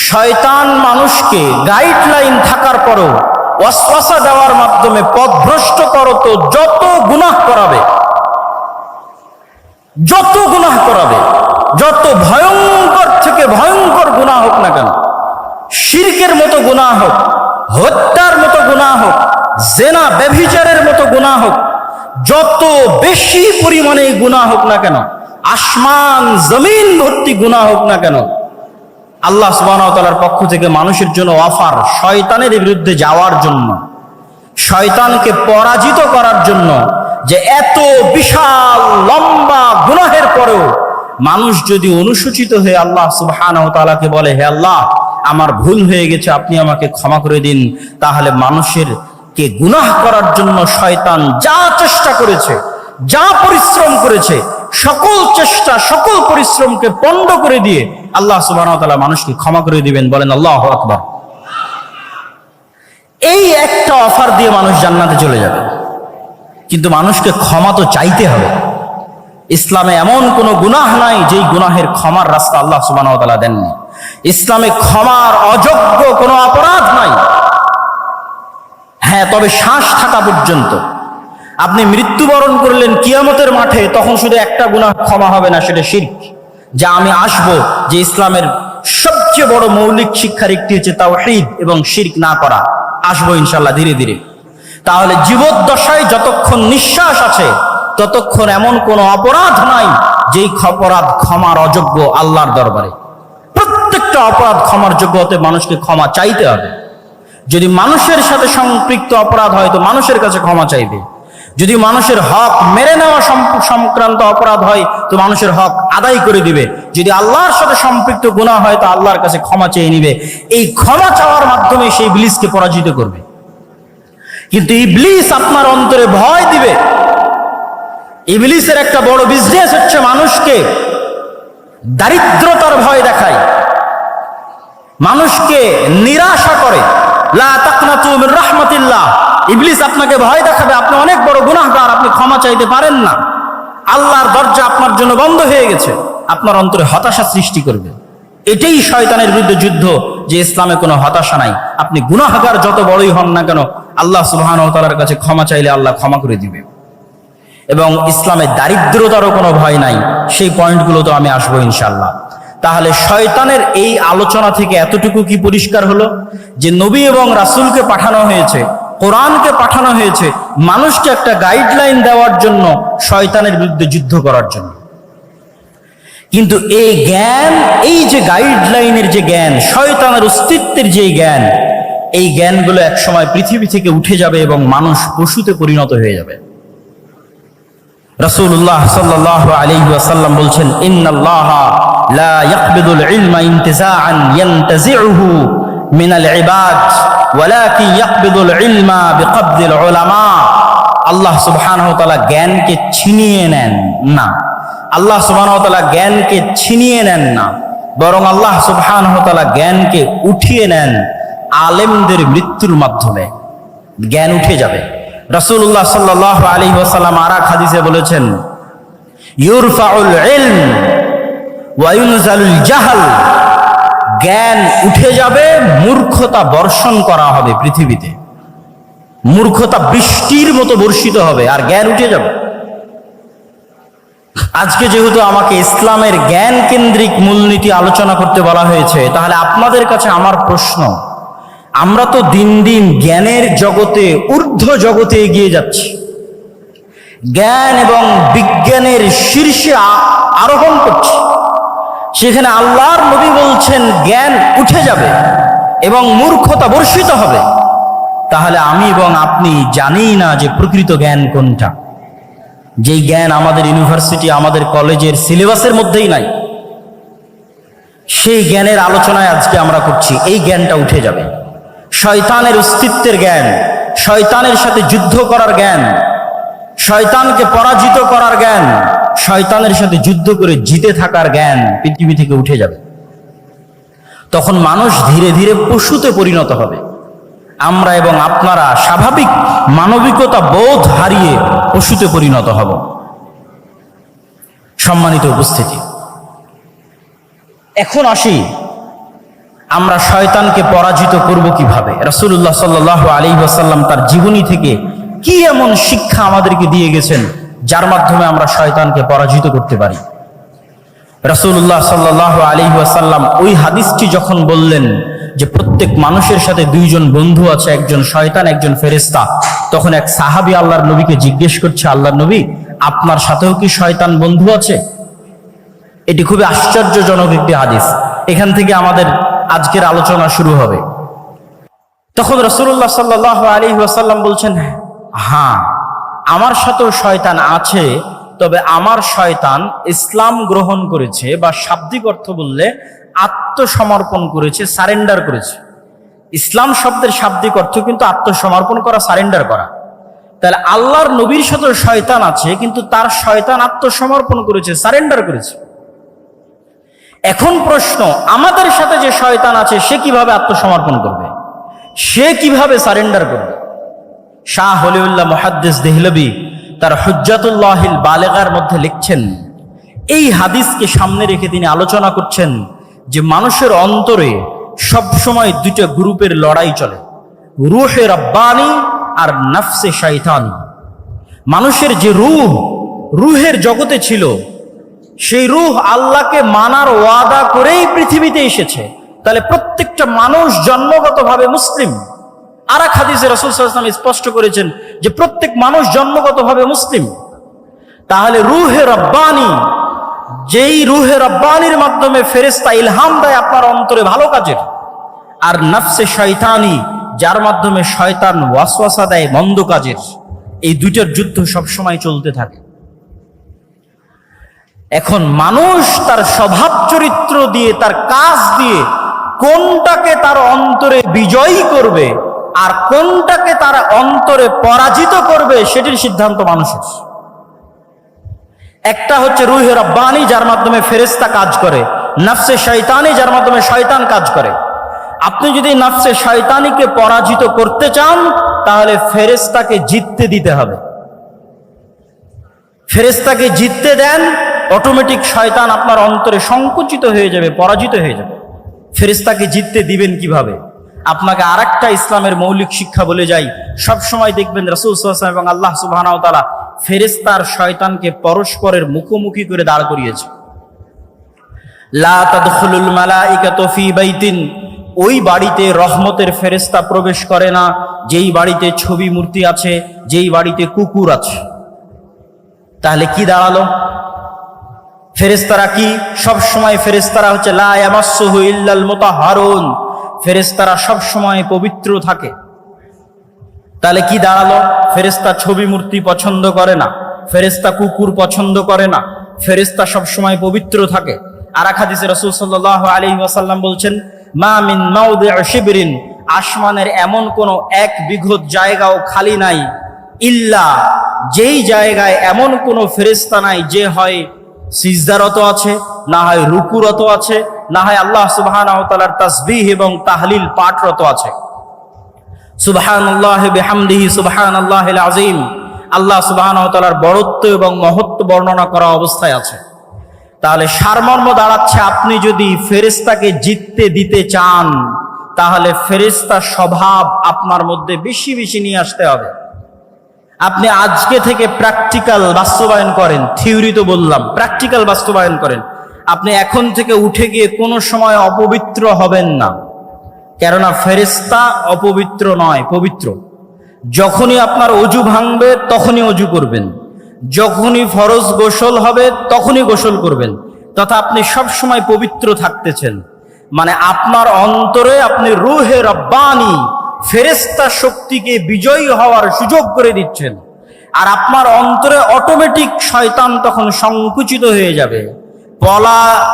শয়তান মানুষকে গাইডলাইন থাকার পরেও ওয়াসওয়াসা দেওয়ার মাধ্যমে পথভ্রষ্ট করত, যত গুনাহ করাবে, যত গুনাহ করাবে, যত ভয়ঙ্কর থেকে ভয়ঙ্কর গুনাহ হোক না কেন, শিরকের মতো গুনাহ হোক, হত্যার মতো গুনাহ হোক, জেনা ব্যভিচারের মতো গুনাহ হোক, যত বেশি পরিমাণে গুনাহ হোক না কেন, আসমান জমিন ভর্তি গুনাহ হোক না কেন, আল্লাহ সুবহানাহু ওয়া তাআলার পক্ষ থেকে মানুষের জন্য অফার, শয়তানের বিরুদ্ধে যাওয়ার জন্য, শয়তানকে পরাজিত করার জন্য, যে এত বিশাল লম্বা গুনাহের পরেও মানুষ যদি অনুসূচিত হয়ে আল্লাহ সুবহানাহু ওয়া তাআলাকে বলে, হে আল্লাহ আমার ভুল হয়ে গেছে, আপনি আমাকে ক্ষমা করে দিন, তাহলে মানুষের কে গুনাহ করার জন্য শয়তান যা চেষ্টা করেছে, যা পরিশ্রম করেছে, সকল চেষ্টা সকল পরিশ্রমকে পণ্ড করে দিয়ে আল্লাহ সুবহানাহু ওয়া তাআলা মানুষকে ক্ষমা করে দিবেন। বলেন আল্লাহু আকবার। এই একটা অফার দিয়ে মানুষ জান্নাতে চলে যাবে, কিন্তু মানুষকে ক্ষমা তো চাইতে হবে। ইসলামে এমন কোনো গুনাহ নাই যেই গুনাহের ক্ষমার রাস্তা আল্লাহ সুবহানাহু ওয়া তাআলা দেননি। ইসলামে ক্ষমার অযোগ্য কোনো অপরাধ নাই। হ্যাঁ, তবে শ্বাস থাকা পর্যন্ত, আপনি মৃত্যুবরণ করলেন কিয়ামতের মাঠে, তখন শুধু একটা গুনাহ ক্ষমা হবে না, সেটা শিরক। যা আমি আসবো যে ইসলামের সবচেয়ে বড় মৌলিক শিক্ষার একটি হচ্ছে তাওহীদ এবং শিরক না করা, আসবো ইনশাআল্লাহ ধীরে ধীরে। তাহলে জীবদ্দশায় যতক্ষণ নিঃশ্বাস আছে ততক্ষণ এমন কোনো অপরাধ নাই যেই অপরাধ ক্ষমার অযোগ্য আল্লাহর দরবারে। প্রত্যেকটা অপরাধ ক্ষমার যোগ্য হতে মানুষকে ক্ষমা চাইতে হবে। যদি মানুষের সাথে সম্পৃক্ত অপরাধ হয় তো মানুষের কাছে ক্ষমা চাইবে। যদি মানুষের হক মেরে নেওয়া সংক্রান্ত অপরাধ হয় তো মানুষের হক আদায় করে দিবে। যদি আল্লাহর সাথে সম্পৃক্ত গুনাহ হয় তো আল্লাহর কাছে ক্ষমা চেয়ে নিবে। এই ক্ষমা চাওয়ার মাধ্যমে সেই ইবলিসকে পরাজিত করবে। কিন্তু ইবলিস আপনার অন্তরে ভয় দিবে। ইবলিসের একটা বড় বিজনেস হচ্ছে মানুষকে দারিদ্রতার ভয় দেখায়, মানুষকে নিরাশা করে। লা তাকনাতু মির রাহমাতিল্লাহ। ইবলিস আপনাকে ভয় দেখাবে, আপনি অনেক বড় গুনাহগার, আপনি ক্ষমা চাইতে পারেন না, আল্লাহর দরজা আপনার জন্য বন্ধ হয়ে গেছে, আপনার অন্তরে হতাশা সৃষ্টি করবে। এটাই শয়তানের বিরুদ্ধে যুদ্ধ, যে ইসলামে কোনো হতাশা নাই। আপনি গুনাহগার যত বড়ই হন না কেন, আল্লাহ সুবহানাহু ওয়া তাআলার কাছে ক্ষমা চাইলে আল্লাহ ক্ষমা করে দিবে। এবং ইসলামে দারিদ্রতারও কোনো ভয় নাই। সেই পয়েন্টগুলো তো আমি আসবো ইনশাআল্লাহ। তাহলে শয়তানের এই আলোচনা থেকে এতটুকু কি পরিষ্কার হলো যে নবী এবং রাসূলকে পাঠানো হয়েছে, কোরআনকে পাঠানো হয়েছে মানুষকে একটা গাইডলাইন দেওয়ার জন্য, শয়তানের বিরুদ্ধে যুদ্ধ করার জন্য। কিন্তু এই জ্ঞান, এই যে গাইডলাইনের যে জ্ঞান, শয়তানের অস্তিত্বের যে জ্ঞান, এই জ্ঞানগুলো একসময় পৃথিবী থেকে উঠে যাবে এবং মানুষ পশুতে পরিণত হয়ে যাবে। রাসূলুল্লাহ সাল্লাল্লাহু আলাইহি ওয়াসাল্লাম বলছেন, ইন্নাল্লাহা লা ইয়াকবিদুল ইলমা ইনতিজাআন ইয়ানতাজিউহু মিনাল ইবাদ ওয়ালাকিন ইয়াকবিদুল ইলমা বিকবদিল উলামা। আল্লাহ সুবহানাহু ওয়া তাআলা জ্ঞানকে ছিনিয়ে নেন না। আল্লাহ সুবহানাহু ওয়া তাআলা জ্ঞানকে ছিনিয়ে নেন না, বরং আল্লাহ সুবহানাহু ওয়া তাআলা জ্ঞানকে উঠিয়ে নেন আলেমদের মৃত্যুর মাধ্যমে। জ্ঞান উঠে যাবে। রাসূলুল্লাহ সাল্লাল্লাহু আলাইহি ওয়াসাল্লাম আর এক হাদিসে বলেছেন, ইউরফাউল ইলম ওয়া ইউনজালুল জাহল। জ্ঞান উঠে যাবে, মূর্খতা বর্ষণ করা হবে পৃথিবীতে। মূর্খতা বৃষ্টির মতো বর্ষিত হবে আর জ্ঞান উঠে যাবে। আজকে যেহেতু আমাকে ইসলামের জ্ঞান কেন্দ্রিক মূলনীতি আলোচনা করতে বলা হয়েছে, তাহলে আপনাদের কাছে আমার প্রশ্ন, আমরা তো দিন দিন জ্ঞানের জগতে, ঊর্ধ্ব জগতে এগিয়ে যাচ্ছি, জ্ঞান এবং বিজ্ঞানের শীর্ষে আরোহণ করছি। সেখানে আল্লাহর নবী বলছেন জ্ঞান উঠে যাবে এবং মূর্খতা বর্ষিত হবে। তাহলে আমি এবং আপনি জানি না যে প্রকৃত জ্ঞান কোনটা, যেই জ্ঞান আমাদের ইউনিভার্সিটি, আমাদের কলেজের সিলেবাসের মধ্যেই নাই। সেই জ্ঞানের আলোচনায় আজকে আমরা করছি। এই জ্ঞানটা উঠে যাবে। শয়তানের অস্তিত্বের জ্ঞান, শয়তানের সাথে যুদ্ধ করার জ্ঞান, শয়তানকে পরাজিত করার জ্ঞান, শয়তানের সাথে যুদ্ধ করে জিতে থাকার জ্ঞান পৃথিবী থেকে উঠে যাবে। তখন মানুষ ধীরে ধীরে পশুতে পরিণত হবে। আমরা এবং আপনারা স্বাভাবিক মানবিকতা বোধ হারিয়ে পশুতে পরিণত হব। সম্মানিত উপস্থিতি, এখন আসি আমরা শয়তানকে পরাজিত করব কিভাবে। রাসূলুল্লাহ সাল্লাল্লাহু আলাইহি ওয়াসাল্লাম তার জীবনী থেকে কি এমন শিক্ষা আমাদেরকে দিয়ে গেছেন যার মাধ্যমে আমরা শয়তানকে পরাজিত করতে পারি। রাসূলুল্লাহ সাল্লাল্লাহু আলাইহি ওয়াসাল্লাম ওই হাদিসটি যখন বললেন, যে প্রত্যেক মানুষের সাথে দুইজন বন্ধু আছে, একজন শয়তান একজন ফেরেশতা। তখন এক সাহাবী আল্লাহর নবীকে জিজ্ঞেস করছে, আল্লাহর নবী, আপনার সাথেও কি শয়তান বন্ধু আছে? এটি খুবই আশ্চর্যজনক একটি হাদিস। এখান থেকে আমাদের আজকের আলোচনা শুরু হবে। তখন রাসূলুল্লাহ সাল্লাল্লাহু আলাইহি ওয়াসাল্লাম বলছেন, হ্যাঁ, আমার সাথেও শয়তান আছে, তবে আমার শয়তান ইসলাম গ্রহণ করেছে, বা শাব্দিক অর্থ বললে আত্মসমর্পণ করেছে, সারেন্ডার করেছে। ইসলাম শব্দের শাব্দিক অর্থ কিন্তু আত্মসমর্পণ করা, সারেন্ডার করা। তাহলে আল্লাহর নবীর সাথে শয়তান আছে, কিন্তু তার শয়তান আত্মসমর্পণ করেছে, সারেন্ডার করেছে। এখন প্রশ্ন, আমাদের সাথে যে শয়তান আছে সে কিভাবে আত্মসমর্পণ করবে, সে কিভাবে সারেন্ডার করবে? শাহ ওলিউল্লাহ মুহাদ্দিস দেহলভী তার হুজ্জাতুল্লাহিল বালেগার মধ্যে লিখছেন, এই হাদিসকে সামনে রেখে তিনি আলোচনা করছেন যে মানুষের অন্তরে সবসময় দুইটা গ্রুপের লড়াই চলে, রূহে রব্বানি আর নফসে শয়তানি। মানুষের যে রুহের জগতে ছিল, সেই রূহ আল্লাহকে মানার ওয়াদা করেই পৃথিবীতে এসেছে। তাহলে প্রত্যেকটা মানুষ জন্মগতভাবে মুসলিম। আর এক হাদিসে রাসূল সাল্লাল্লাহু আলাইহি ওয়াসাল্লাম স্পষ্ট করেছেন যে প্রত্যেক মানুষ জন্মগতভাবে মুসলিম। তাহলে রূহে রব্বানি, যেই রূহে রব্বানির মাধ্যমে ফেরেশতা ইলহাম দেয় আপনার অন্তরে ভালো কাজের, আর নফসে শয়তানি, যার মাধ্যমে শয়তান ওয়াসওয়াসা দেয় মন্দ কাজের, এই দুইটার যুদ্ধ সবসময় চলতে থাকে। এখন মানুষ তার স্বভাব চরিত্র দিয়ে, তার কাজ দিয়ে কোনটাকে তার অন্তরে বিজয়ী করবে আর কোনটাকে তার অন্তরে পরাজিত করবে, সেটির সিদ্ধান্ত মানুষের। একটা হচ্ছে রূহে রব্বানি, যার মাধ্যমে ফেরেশতা কাজ করে, নফসে শয়তানি, যার মাধ্যমে শয়তান কাজ করে। আপনি যদি নফসে শয়তানিকে পরাজিত করতে চান, তাহলে ফেরেশতাকে জিততে দিতে হবে। ফেরেশতাকে জিততে দেন, অটোমেটিক শয়তান আপনার অন্তরে সংকুচিত হয়ে যাবে, পরাজিত হয়ে যাবে। ফেরেশতাকে জিততে দিবেন কিভাবে? আপনাকে আরেকটা ইসলামের মৌলিক শিক্ষা বলে যাই। সব সময় দেখবেন রাসূল সাল্লাল্লাহু আলাইহি ওয়াসাল্লাম এবং আল্লাহ সুবহানাহু ওয়া তাআলা ফেরেশতার শয়তানকে পরস্পরের মুখোমুখি করে দাঁড় করিয়েছে। লা তাদখুলুল মালাইকাতু ফি বাইতিন, ওই বাড়িতে রহমতের ফেরেশতা প্রবেশ করে না যেই বাড়িতে ছবি মূর্তি আছে, যেই বাড়িতে কুকুর আছে। তাহলে কি দাঁড়ালো? ফেরেশতারা কি সব সময়? ফেরেশতারা হচ্ছে লা ইয়ামাসসুহু ইল্লাল মুতাহহারুন, ফেরেশতারা সব সময় পবিত্র থাকে। তাহলে কি দাঁড়ালো? ফেরেশতা ছবি মূর্তি পছন্দ করে না, ফেরেশতা কুকুর পছন্দ করে না, ফেরেশতা সব সময় পবিত্র থাকে। আর এক হাদিসে রাসূল সাল্লাল্লাহু আলাইহি ওয়াসাল্লাম বলছেন, মা মিন মাউদিউ শিবরিন, আসমানের এমন কোন এক বিঘত জায়গাও খালি নাই, ইল্লা, যেই জায়গায় এমন কোন ফেরেশতা নাই যে হয় সিজদারত আছে, না হয় রুকুরত আছে, না হয় আল্লাহ সুবহানাহু ওয়া তাআলার তাসবিহ এবং তাহলিল পাঠরত আছে। সুবহানাল্লাহি বিহামদিহি সুবহানাল্লাহিল আযীম, আল্লাহ সুবহানাহু ওয়া তাআলার বড়ত্ব এবং মহত্ব বর্ণনা করা অবস্থায় আছে। তাহলে সারমর্ম দাঁড়াচ্ছে, আপনি যদি ফেরেশতাকে জিততে দিতে চান, তাহলে ফেরেশতার স্বভাব আপনার মধ্যে বেশি বেশি নিয়ে আসতে হবে। আপনি আজকে থেকে প্র্যাকটিক্যাল বাস্তবায়ন করেন, থিওরি তো বললাম, প্র্যাকটিক্যাল বাস্তবায়ন করেন। আপনি এখন থেকে উঠে গিয়ে কোনো সময় অপবিত্র হবেন না, কেননা ফেরেশতা অপবিত্র নয়, পবিত্র। যখনই আপনার অজু ভাঙবে তখনই অজু করবেন, যখনই ফরজ গোসল হবে তখনই গোসল করবেন, তথা আপনি সব সময় পবিত্র থাকতেছেন। মানে আপনার অন্তরে আপনি রূহে রব্বানি, ফেরেশতা শক্তিকে বিজয়ী হওয়ার সুযোগ করে দিচ্ছেন। আর আপনার অন্তরে অটোমেটিক শয়তান তখন সংকুচিত হয়ে যাবে,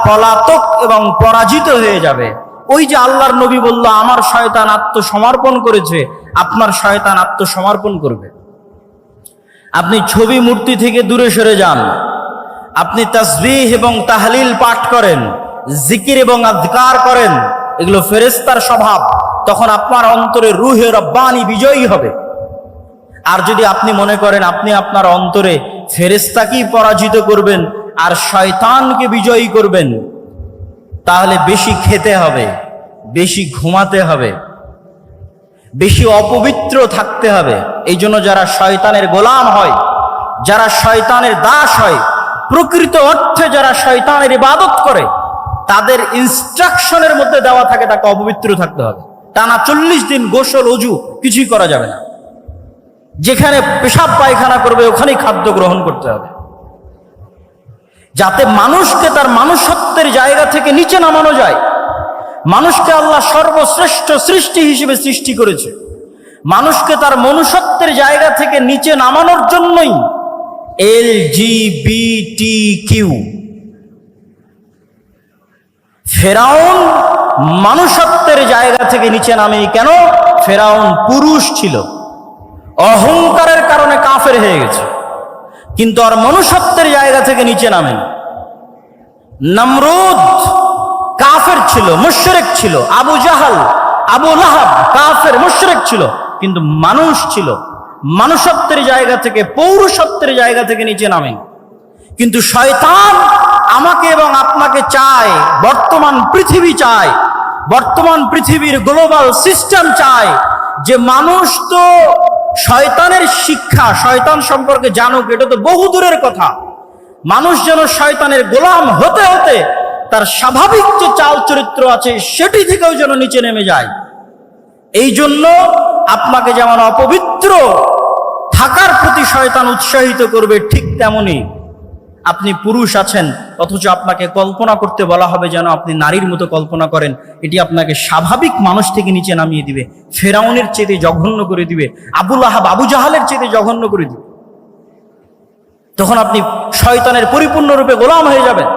পলাতক এবং পরাজিত হয়ে যাবে। ওই যে আল্লাহর নবী বলল, আমার শয়তান আত্মসমর্পণ করেছে, আপনার শয়তান আত্মসমর্পণ করবে। আপনি ছবি মূর্তি থেকে দূরে সরে যান, আপনি তাসবিহ এবং তাহলিল পাঠ করেন, জিকির এবং আযকার করেন, এগুলো ফেরেশতার স্বভাব। তখন আপনার অন্তরে রূহে রব্বানি বিজয়ী হবে। আর যদি আপনি মনে করেন আপনি আপনার অন্তরে ফেরেশতাকেই পরাজিত করবেন আর শয়তানকে বিজয়ী করবেন, তাহলে বেশি খেতে হবে, বেশি ঘুমাতে হবে, বেশি অপবিত্র থাকতে হবে। এই জন্য যারা শয়তানের গোলাম হয়, যারা শয়তানের দাস হয়, প্রকৃত অর্থে যারা শয়তানের ইবাদত করে, তাদের ইনস্ট্রাকশনের মধ্যে দেওয়া থাকে তাকে অপবিত্র থাকতে হবে, টানা 40 দিন গোসল অজু কিছুই করা যাবে না, যেখানে পেশাব পায়খানা করবে ওখানেই খাদ্য গ্রহণ করতে হবে, যাতে মানুষকে তার মানুষত্বের জায়গা থেকে নিচে নামানো যায়। মানুষকে আল্লাহ সর্বশ্রেষ্ঠ সৃষ্টি হিসেবে সৃষ্টি করেছে, মানুষকে তার মনুষ্যত্বের জায়গা থেকে নিচে নামানোর জন্যই LGBTQ। ফেরাউন মানুষত্বের জায়গা থেকে নিচে নামেনি কেন? ফেরাউন পুরুষ ছিল, অহংকারের কারণে কাফের হয়ে গেছে, কিন্তু আর মনুষ্যত্বের জায়গা থেকে নিচে নামেনি। নমরুদ কাফের ছিল, মুশরিক ছিল, আবু জাহাল আবু লাহাব কাফের মুশরিক ছিল, কিন্তু মানুষ ছিল, মানুষত্বের জায়গা থেকে পৌরুষত্বের জায়গা থেকে নিচে নামেনি। কিন্তু শয়তান আমাকে এবং আপনাকে চায়, বর্তমান পৃথিবী চায়, বর্তমান পৃথিবীর গ্লোবাল সিস্টেম চায় যে মানুষ তো শয়তানের শিক্ষা, শয়তান সম্পর্কে জানুক, এটা তো বহু দূরের কথা। মানুষ যেন শয়তানের গোলাম হতে হতে তার স্বাভাবিক যে চাল চরিত্র আছে সেটি থেকেও যেন নিচে নেমে যায়। এই জন্য আপনাকে যেমন অপবিত্র থাকার প্রতি শয়তান উৎসাহিত করবে, ঠিক তেমনি আপনি পুরুষ আছেন অথচ আপনাকে কল্পনা করতে বলা হবে যেন আপনি নারীর মতো কল্পনা করেন, এটি আপনাকে স্বাভাবিক মানুষ থেকে নিচে নামিয়ে দিবে, ফেরাউনের চেয়ে জঘন্য করে দিবে, আবু লাহাব আবু জাহালের চেয়ে জঘন্য করে দিবে। তখন আপনি শয়তানের পরিপূর্ণরূপে গোলাম হয়ে যাবেন।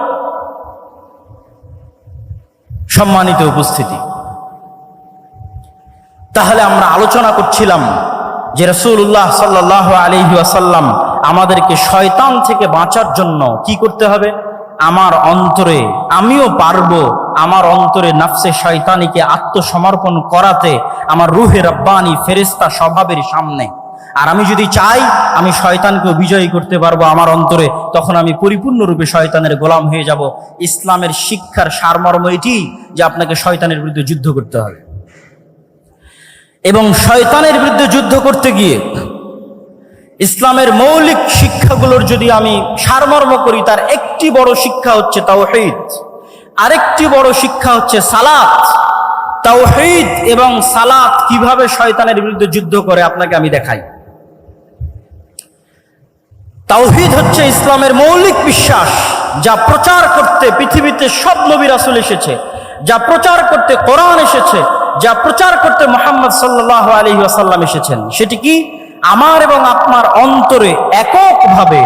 সম্মানিত উপস্থিতি, তাহলে আমরা আলোচনা করছিলাম যে রাসূলুল্লাহ সাল্লাল্লাহু আলাইহি ওয়াসাল্লাম আমাদেরকে শয়তান থেকে বাঁচার জন্য কি করতে হবে? আমার অন্তরে, আমিও পারবো আমার অন্তরে নফসে শয়তানিকে আত্মসমর্পণ করাতে আমার রুহে রব্বানি ফেরেশতা স্বভাবের সামনে। আর আমি যদি চাই আমি শয়তানকে বিজয়ী করতে পারবো আমার অন্তরে, তখন আমি পরিপূর্ণরূপে শয়তানের গোলাম হয়ে যাব। ইসলামের শিক্ষার সারমর্ম এটি যে আপনাকে শয়তানের বিরুদ্ধে যুদ্ধ করতে হবে, এবং শয়তানের বিরুদ্ধে যুদ্ধ করতে গিয়ে ইসলামের মৌলিক শিক্ষাগুলোর যদি আমি সারমর্ম করি, তার একটি বড় শিক্ষা হচ্ছে তাওহীদ, আরেকটি বড় শিক্ষা হচ্ছে সালাত। তাওহীদ এবং সালাত কিভাবে শয়তানের বিরুদ্ধে যুদ্ধ করে আপনাকে আমি দেখাই। তাওহীদ হচ্ছে ইসলামের মৌলিক বিশ্বাস, যা প্রচার করতে পৃথিবীতে সব নবী রাসূল এসেছে, যা প্রচার করতে কোরআন এসেছে, যা প্রচার করতে মুহাম্মদ সাল্লাল্লাহু আলাইহি ওয়াসাল্লাম এসেছেন। সেটি কি? আমার এবং আপনার অন্তরে এককভাবে,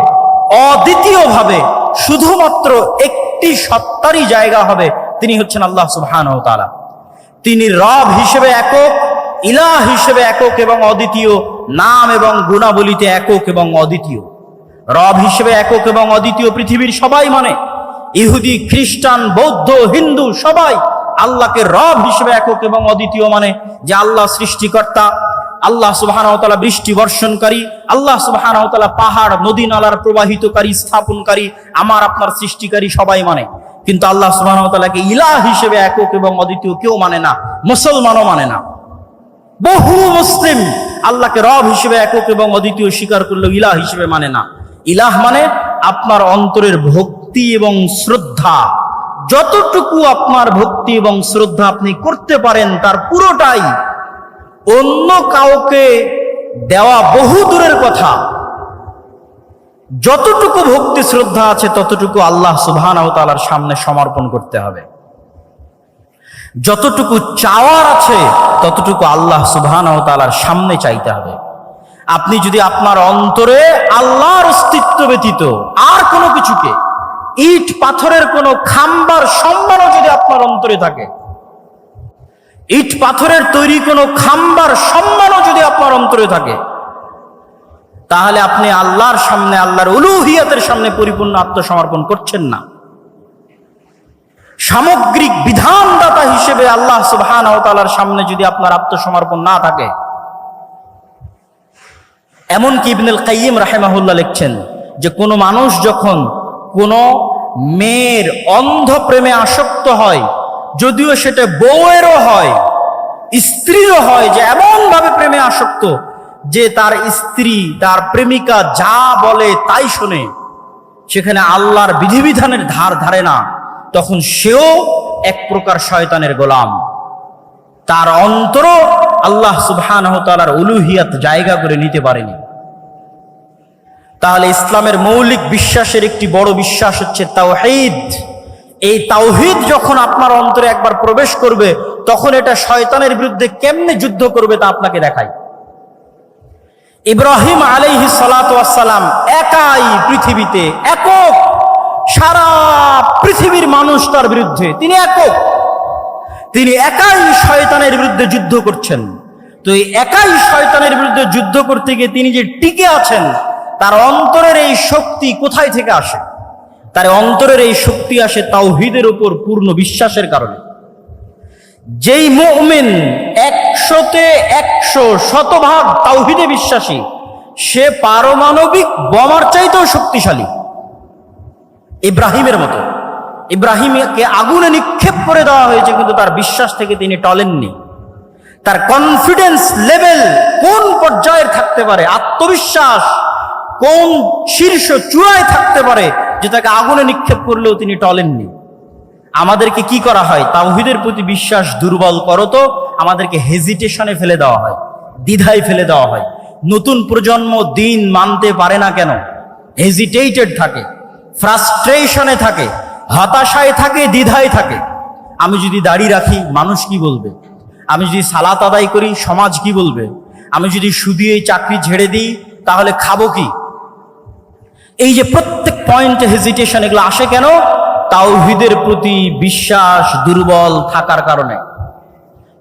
অদ্বিতীয়ভাবে শুধুমাত্র একটি সত্তারই জায়গা হবে, তিনি হচ্ছেন আল্লাহ সুবহানাহু ওয়া তাআলা। তিনি রব হিসেবে একক, ইলাহ হিসেবে একক এবং অদ্বিতীয়, নাম এবং গুণাবলীতে একক এবং অদ্বিতীয়। রব হিসেবে একক এবং অদ্বিতীয় পৃথিবীর সবাই মানে, ইহুদি, খ্রিস্টান, বৌদ্ধ, হিন্দু সবাই আল্লাহকে রব হিসেবে একক এবং অদ্বিতীয় মানে, যে আল্লাহ সৃষ্টিকর্তা, আল্লাহ সুবহানাহু ওয়া তাআলা বৃষ্টি বর্ষণকারী, আল্লাহ সুবহানাহু ওয়া তাআলা পাহাড় নদী নালার প্রবাহিতকারী, স্থাপনকারী, আমার আপনার সৃষ্টিকারী সবাই মানে। কিন্তু আল্লাহ সুবহানাহু ওয়া তাআলাকে ইলাহ হিসেবে একক এবং অদ্বিতীয় কেউ মানে না, মুসলমানও মানে না। বহু মুসলিম আল্লাহকে রব হিসেবে একক এবং অদ্বিতীয় স্বীকার করলেও ইলাহ হিসেবে মানে না। ইলাহ মানে আপনার অন্তরের ভক্তি এবং শ্রদ্ধা, যতটুকু আপনার ভক্তি এবং শ্রদ্ধা আপনি করতে পারেন তার পুরোটাই অন্য কাউকে দেওয়া বহু দূরের কথা, যতটুকু ভক্তি শ্রদ্ধা আছে ততটুকু আল্লাহ সুবহানাহু ওয়া তাআলার সামনে সমর্পণ করতে হবে। যতটুকু চাওয়ার আছে ততটুকু আল্লাহ সুবহানাহু ওয়া তাআলার সামনে চাইতে হবে। আপনি যদি আপনার অন্তরে আল্লাহর অস্তিত্ব ব্যতীত আর কোনো কিছুকে, ইট পাথরের কোনো খাম্বার সম্মানও যদি আপনার অন্তরে থাকে, ইট পাথরের তৈরি কোনো খাম্বার সম্মানও যদি আপনার অন্তরে থাকে, তাহলে আপনি আল্লাহর সামনে, আল্লাহর উলুহিয়াতের সামনে পরিপূর্ণ আত্মসমর্পণ করছেন না। সামগ্রিক বিধানদাতা হিসেবে আল্লাহ সুবহানাহু ওয়া তাআলার সামনে যদি আপনার আত্মসমর্পণ না থাকে, এমনকি ইবনুল কাইয়িম রাহিমাহুল্লাহ লিখছেন যে কোনো মানুষ যখন কোনো মেয়ের অন্ধ প্রেমে আসক্ত হয়, যদিও সেটা বউয়েরও হয়, স্ত্রীরও হয়, যে এমন ভাবে প্রেমে আসক্ত যে তার স্ত্রী, তার প্রেমিকা যা বলে তাই শোনে, সেখানে আল্লাহর বিধিবিধানের ধার ধারে না, তখন সেও এক প্রকার শয়তানের গোলাম। তার অন্তরও আল্লাহ সুবহানাহু ওয়া তাআলার উলুহিয়াত জায়গা করে নিতে পারেনি। তাহলে ইসলামের মৌলিক বিশ্বাসের একটি বড় বিশ্বাস হচ্ছে তাওহীদ। এই তাওহীদ যখন আপনার অন্তরে একবার প্রবেশ করবে, তখন এটা শয়তানের বিরুদ্ধে কেমনে যুদ্ধ করবে তা আপনাকে দেখায়। ইব্রাহিম আলাইহিস সালাতু ওয়াস সালাম একাই পৃথিবীতে, একক, সারা পৃথিবীর মানুষ তার বিরুদ্ধে, তিনি একক, তিনি একাই শয়তানের বিরুদ্ধে যুদ্ধ করছেন। তো এই একাই শয়তানের বিরুদ্ধে যুদ্ধ করতে গিয়ে তিনি যে টিকে আছেন, তার অন্তরের এই শক্তি কোথায় থেকে আসে? তার অন্তরের এই শক্তি আসে তাওহীদের উপর পূর্ণ বিশ্বাসের কারণে। যেই মুমিন 100-তে 100 শতভাগ তাওহীদে বিশ্বাসী, সে পারমাণবিক বোমার চাইতেও শক্তিশালী। ইব্রাহিমের মতো, ইব্রাহিমকে আগুনে নিক্ষেপ করে দেওয়া হয়েছে, কিন্তু তার বিশ্বাস থেকে তিনি টলেননি। তার কনফিডেন্স লেভেল কোন পর্যায়ে থাকতে পারে, আত্মবিশ্বাস কোন শীর্ষ চূড়ায় থাকতে পারে যে তাকে আগুনে নিক্ষেপ করলেও তিনি টলেননি। আমাদেরকে কি করা হয়? তাওহীদের প্রতি বিশ্বাস দুর্বল করো তো আমাদেরকে হেজিটেশনে ফেলে দেওয়া হয়, দ্বিধায় ফেলে দেওয়া হয়। নতুন প্রজন্ম দিন মানতে পারে না কেন? হেজিটেটেড থাকে, ফ্রাস্ট্রেশনে থাকে, হতাশায় থাকে, দ্বিধায় থাকে। আমি যদি দাড়ি রাখি মানুষ কি বলবে? আমি যদি সালাত আদায় করি সমাজ কি বলবে? আমি যদি সুদী এই চাকরি ছেড়ে দিই তাহলে খাবো কি? এই যে প্রত্যেক পয়েন্টে হেজিটেশন, এগুলো আসে কেন? তাওহীদের প্রতি বিশ্বাস দুর্বল থাকার কারণে।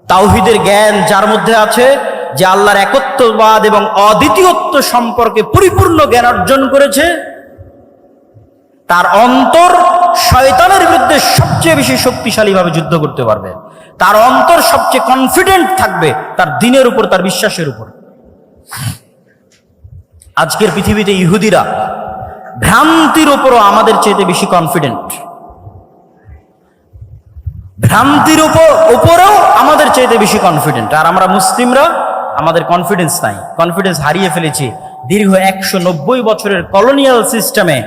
তাওহীদের জ্ঞান যার মধ্যে আছে, যে আল্লাহর একত্ববাদ এবং অদ্বিতীয়ত্ব সম্পর্কে পরিপূর্ণ জ্ঞান অর্জন করেছে, তার অন্তর শয়তানের বিরুদ্ধে সবচেয়ে বেশি শক্তিশালীভাবে যুদ্ধ করতে পারবে। তার অন্তর সবচেয়ে কনফিডেন্ট থাকবে তার দ্বীনের উপর, তার বিশ্বাসের উপর। আজকের পৃথিবীতে ইহুদিরা ভ্রান্তির উপরও আমাদের চাইতে বেশি কনফিডেন্ট, ভ্রান্তির উপরেও আমাদের চাইতে বেশি কনফিডেন্ট। আর আমরা মুসলিমরা, আমাদের কনফিডেন্স নাই, কনফিডেন্স হারিয়ে ফেলেছি। দীর্ঘ 190 বছরের কলোনিয়াল সিস্টেমে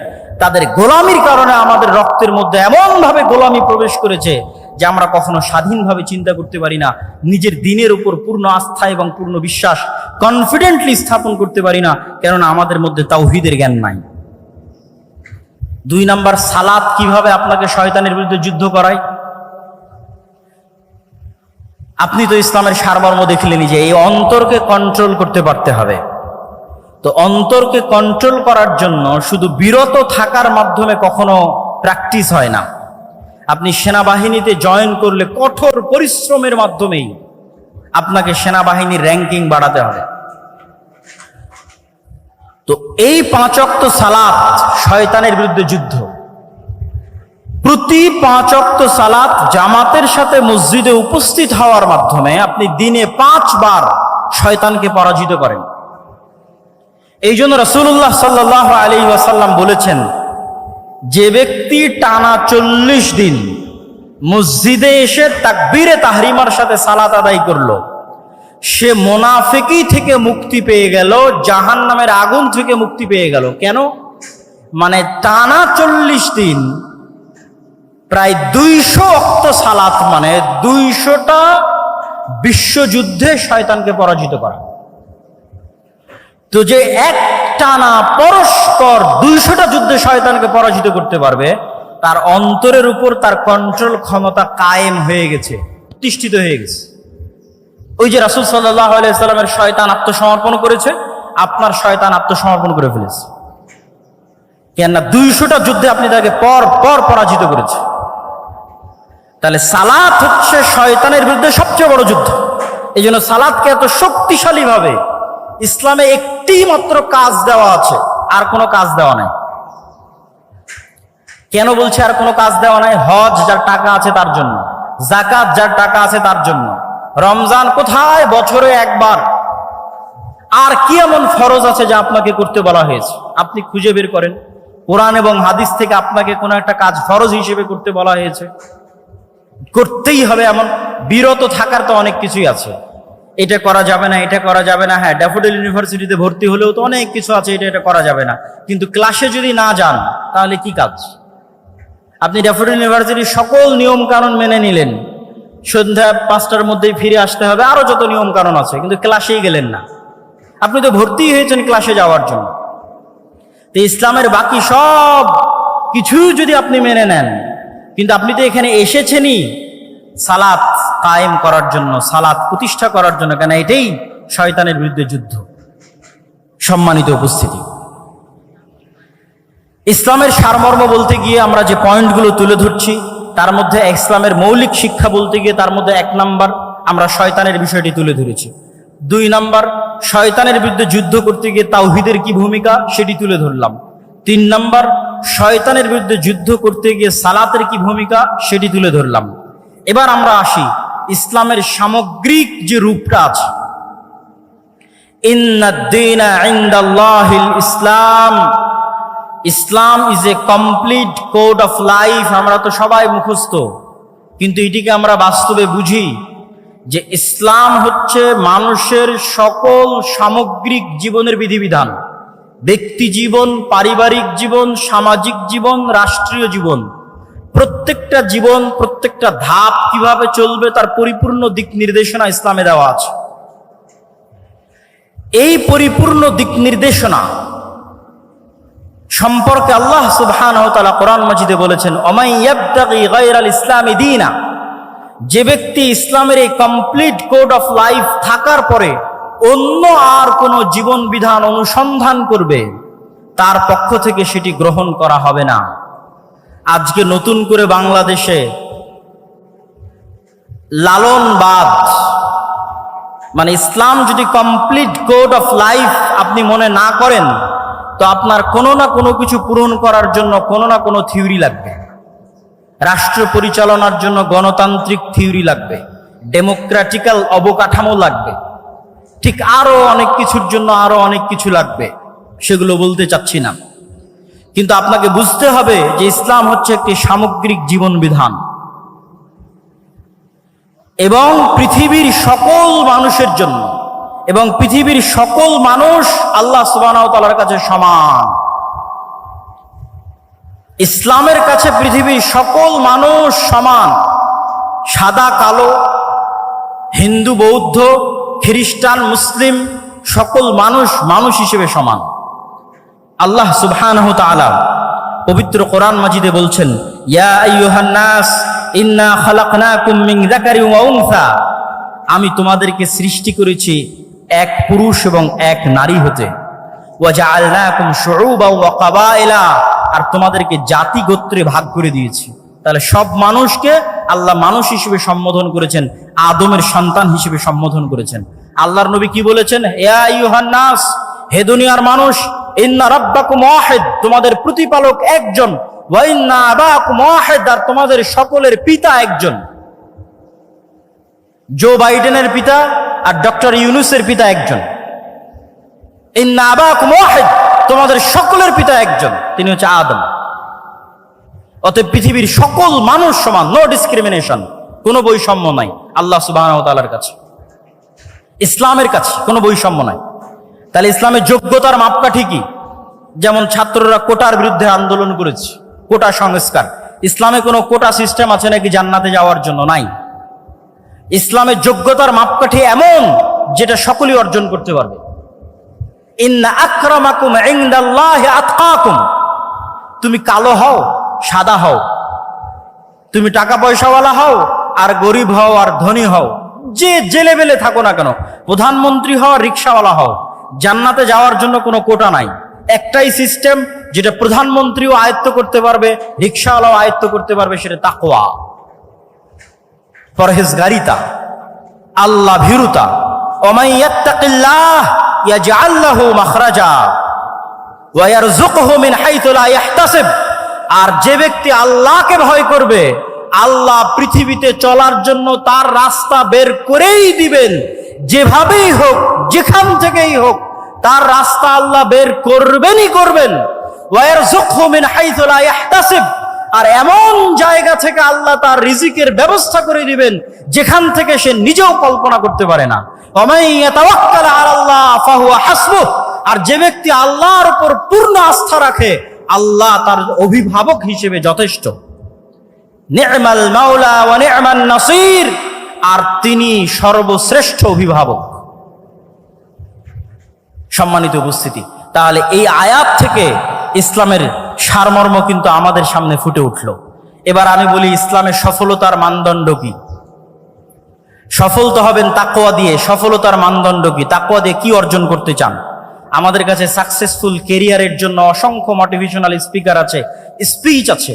তাদের গোলামির কারণে আমাদের রক্তের মধ্যে এমন ভাবে গোলামি প্রবেশ করেছে যে আমরা কখনো স্বাধীনভাবে চিন্তা করতে পারি না, নিজের দ্বীনের উপর পূর্ণ আস্থা এবং পূর্ণ বিশ্বাস কনফিডেন্টলি স্থাপন করতে পারি না, কেননা আমাদের মধ্যে তাওহীদের জ্ঞান নাই। 2 নাম্বার, সালাত কিভাবে আপনাকে শয়তানের বিরুদ্ধে যুদ্ধ করায়? আপনি তো ইসলামের সারমর্ম দেখলেনি যে এই অন্তরকে কন্ট্রোল করতে পারতে হবে। তো অন্তরকে কন্ট্রোল করার জন্য শুধু বিরত থাকার মাধ্যমে কখনো প্র্যাকটিস হয় না। আপনি সেনাবাহিনীতে জয়েন করলে কঠোর পরিশ্রমের মাধ্যমেই আপনাকে সেনাবাহিনীর র্যাঙ্কিং বাড়াতে হবে। তো এই 5 ওয়াক্ত সালাত শয়তানের বিরুদ্ধে যুদ্ধ। প্রতি 5 ওয়াক্ত সালাত জামাতের সাথে মসজিদে উপস্থিত হওয়ার মাধ্যমে আপনি দিনে 5 বার শয়তানকে পরাজিত করেন। এই জন্য রাসূলুল্লাহ সাল্লাল্লাহু আলাইহি ওয়াসাল্লাম বলেছেন, যে ব্যক্তি টানা 40 দিন মসজিদে এসে তাকবীরে তাহরিমার সাথে সালাত আদায় করলো, সে মুনাফিকি থেকে মুক্তি পেয়ে গেল, জাহান্নামের আগুন থেকে মুক্তি পেয়ে গেল। কেন? মানে টানা 40 দিন প্রায় 200 ওয়াক্ত সালাত, মানে 200টা বিশ্বযুদ্ধে শয়তানকে পরাজিত করা। তো যে একটানা পরস্পর 200টা যুদ্ধে শয়তানকে পরাজিত করতে পারবে, তার অন্তরের উপর তার কন্ট্রোল ক্ষমতা কায়েম হয়ে গেছে, প্রতিষ্ঠিত হয়ে গেছে। ওই যে রাসূল সাল্লাল্লাহু আলাইহি ওয়াসাল্লামের শয়তান আত্মসমর্পণ করেছে, আপনার শয়তান আত্মসমর্পণ করে ফেলেছে। কেননা 200টা যুদ্ধে আপনি তাকে পর পর পরাজিত করেছে। তাহলে সালাত হচ্ছে শয়তানের বিরুদ্ধে সবচেয়ে বড় যুদ্ধ। এই জন্য সালাতকে এত শক্তিশালী ভাবে ইসলামে একটি মাত্র কাজ দেওয়া আছে, আর কোনো কাজ দেওয়া নাই। কেন বলছে আর কোনো কাজ দেওয়া নাই? হজ যার টাকা আছে তার জন্য, যাকাত যার টাকা আছে তার জন্য, রমজান কোথায়? বছরে একবার। আর কি এমন ফরজ আছে যা আপনাকে করতে বলা হয়েছে? আপনি খুঁজে বের করেন কোরআন এবং হাদিস থেকে আপনাকে কোনো একটা কাজ ফরজ হিসেবে করতে বলা হয়েছে, করতেই হবে এমন। বিরত থাকার তো অনেক কিছুই আছে, এটা করা যাবে না, এটা করা যাবে না। হ্যাঁ, ড্যাফোডিল ইউনিভার্সিটিতে ভর্তি হলেও তো অনেক কিছু আছে, এটা করা যাবে না। কিন্তু ক্লাসে যদি না যান তাহলে কি কাজ? আপনি ড্যাফোডিল ইউনিভার্সিটির সকল নিয়ম কানুন মেনে নিলেন, সন্ধ্যা 5টার মধ্যেই ফিরে আসতে হবে, আরো যত নিয়ম কানুন আছে, কিন্তু ক্লাসেই গেলেন না। আপনি তো ভর্তি হয়েছেন ক্লাসে যাওয়ার জন্য। তো ইসলামের বাকি সব কিছু যদি আপনি মেনে নেন, কিন্তু আপনি তো এখানে এসেছেনই সালাত কায়েম করার জন্য, সালাত প্রতিষ্ঠা করার জন্য, কেন এটাই শয়তানের বিরুদ্ধে যুদ্ধ। সম্মানিত উপস্থিতি, ইসলামের সারমর্ম বলতে গিয়ে আমরা যে পয়েন্টগুলো তুলে ধরছি, তার মধ্যে ইসলামের মৌলিক শিক্ষা বলতে গিয়ে তার মধ্যে 1 নাম্বার আমরা শয়তানের বিষয়টি তুলে ধরেছি। 2 নাম্বার শয়তানের বিরুদ্ধে যুদ্ধ করতে গিয়ে তাওহীদের কি ভূমিকা সেটি তুলে ধরলাম। 3 নাম্বার শয়তানের বিরুদ্ধে যুদ্ধ করতে গিয়ে সালাতের কি ভূমিকা সেটি তুলে ধরলাম। এবার আমরা আসি ইসলামের সামগ্রিক যে রূপটা আছে। ইন্নাদ-দীনা ইনদাল্লাহিল ইসলাম, Islam is a complete code of life. আমরা তো সবাই মুখস্থ, কিন্তু এটিকে আমরা বাস্তবে বুঝি যে ইসলাম হচ্ছে মানুষের সকল সামগ্রিক জীবনের বিধিবিধান, ব্যক্তি জীবন, পারিবারিক জীবন, সামাজিক জীবন, রাষ্ট্রীয় জীবন, প্রত্যেকটা জীবন, প্রত্যেকটা ধাপ কিভাবে চলবে তার পরিপূর্ণ দিক নির্দেশনা ইসলামে দেওয়া আছে। এই পরিপূর্ণ দিক নির্দেশনা সম্পর্কে আল্লাহ সুবহানাহু ওয়া তাআলা কোরআন মাজিদে বলেছেন, ওমাই ইয়াবতাগি গায়রাল ইসলামি দীনা, যে ব্যক্তি ইসলামের এই কমপ্লিট কোড অফ লাইফ থাকার পরে অন্য আর কোন জীবন বিধান অনুসন্ধান করবে, তার পক্ষ থেকে সেটি গ্রহণ করা হবে না। আজকে নতুন করে বাংলাদেশে লালনবাদ, মানে ইসলাম যদি কমপ্লিট কোড অফ লাইফ আপনি মনে না করেন, তো আপনার কোনো না কোনো কিছু পূরণ করার জন্য কোনো না কোনো থিওরি লাগবে। রাষ্ট্র পরিচালনার জন্য গণতান্ত্রিক থিওরি লাগবে, ডেমোক্রেটিক্যাল অবকাঠামো লাগবে, ঠিক আরো অনেক কিছুর জন্য আরো অনেক কিছু লাগবে, সেগুলো বলতে চাচ্ছি না। কিন্তু আপনাকে বুঝতে হবে যে ইসলাম হচ্ছে একটি সামগ্রিক জীবন বিধান, এবং পৃথিবীর সকল মানুষের জন্য, এবং পৃথিবীর সকল মানুষ আল্লাহ সুবহানাহু ওয়া তাআলার কাছে সমান। ইসলামের কাছে পৃথিবীর সকল মানুষ সমান, সাদা কালো, হিন্দু বৌদ্ধ খ্রিস্টান মুসলিম সকল মানুষ মানুষ হিসেবে সমান। আল্লাহ সুবহানাহু ওয়া তাআলা পবিত্র কোরআন মাজিদে বলছেন, ইয়া আইয়ুহান নাস ইন্না খালাকনাকুম মিন যাকারিন ওয়া উনসা, আমি তোমাদেরকে সৃষ্টি করেছি এক পুরুষ এবং এক নারী হতে, ওয়া জাআলনাকুম শুউবান ওয়া কাবাইলা, আর তোমাদেরকে জাতি গোত্রে ভাগ করে দিয়েছি। তাহলে সব মানুষকে আল্লাহ মানুষ হিসেবে সম্বোধন করেছেন, আদমের সন্তান হিসেবে সম্বোধন করেছেন। আল্লাহর নবী কি বলেছেন, ইয়া আইয়ুহান নাস, হে দুনিয়ার মানুষ, ইন্না রাব্বাকুম ওয়াহিদ, তোমাদের প্রতিপালক একজন, ওয়া ইন্না আবাকুম ওয়াহিদ, আর তোমাদের সকলের পিতা একজন। জো বাইডেনের পিতা আর ডক্টর ইউনূসের পিতা একজন। ইন্না আবাকুম ওয়াহিদ, তোমাদের সকলের পিতা একজন, তিনি হচ্ছে আদম। অতএব পৃথিবীর সকল মানুষ সমান, নো ডিসক্রিমিনেশন, কোনো বৈষম্য নাই আল্লাহ সুবহানাহু ওয়া তাআলার কাছে। ইসলামের কাছে কোনো বৈষম্য নাই। তাহলে ইসলামের যোগ্যতার মাপকাঠি কি? যেমন ছাত্ররা কোটার বিরুদ্ধে আন্দোলন করেছে, কোটা সংস্কার। ইসলামে কোনো কোটা সিস্টেম আছে নাকি জান্নাতে যাওয়ার জন্য? নাই। ইসলামের যোগ্যতার মাপকাঠি এমন যেটা সকলেই অর্জন করতে পারবে। ইন্না আকরামাকুম ইনদাল্লাহি আতকাকুম, তুমি কালো হও, সাদা হও, তুমি টাকা পয়সাওয়ালা হও আর গরিব হও আর ধনী হও, যে লেভেলে থাকো না কেন, প্রধানমন্ত্রী হও, রিক্সাওয়ালা হও, জান্নাতে যাওয়ার জন্য কোনো কোটা নাই। একটাই সিস্টেম যেটা প্রধানমন্ত্রীও আয়ত্ত করতে পারবে, রিক্সাওয়ালাও আয়ত্ত করতে পারবে, সেটা তাকওয়া, পরহেজগারিতা, আল্লাহ ভীরুতা। ওমাই ইয়াত্তাকিল্লাহ ইয়াজআল লাহু মাখরাজা ওয়া ইয়ারযুকহু মিন হাইথু লা ইয়াহতাসিব, আর যে ব্যক্তি আল্লাহকে ভয় করবে, আল্লাহ পৃথিবীতে চলার জন্য তার রাস্তা বের করেই দিবেন, যেভাবেই হোক, যেখান থেকেই হোক, তার রাস্তা আল্লাহ বের করবেনই করবেন। ওয়া ইয়ারযুকহু মিন হাইথু লা ইয়াহতাসিব, আর এমন জায়গা থেকে আল্লাহ তার রিজিকের ব্যবস্থা করে দিবেন যেখান থেকে সে নিজেও কল্পনা করতে পারে না। ওয়ামান ইয়াতাওয়াক্কাল আলাল্লাহ ফাহুয়া হাসবুহ, আর যে ব্যক্তি আল্লাহর উপর পূর্ণ আস্থা রাখে, আল্লাহ তার অভিভাবক হিসেবে যথেষ্ট। নি'মাল মাওলা ওয়া নি'মান নাসির, আর তিনি সর্বশ্রেষ্ঠ অভিভাবক। সম্মানিত উপস্থিতি, তাহলে এই আয়াত থেকে ইসলামের সারমর্ম কিন্তু আমাদের সামনে ফুটে উঠল। এবার আমি বলি, ইসলামের সফলতার মানদণ্ড কি? সফল তো হবেন তাকওয়া দিয়ে। সফলতার মানদণ্ড কি? তাকওয়া দিয়ে কি অর্জন করতে চান? আমাদের কাছে সাকসেসফুল কেরিয়ারের জন্য অসংখ্য মোটিভেশনাল স্পিকার আছে, স্পিচ আছে,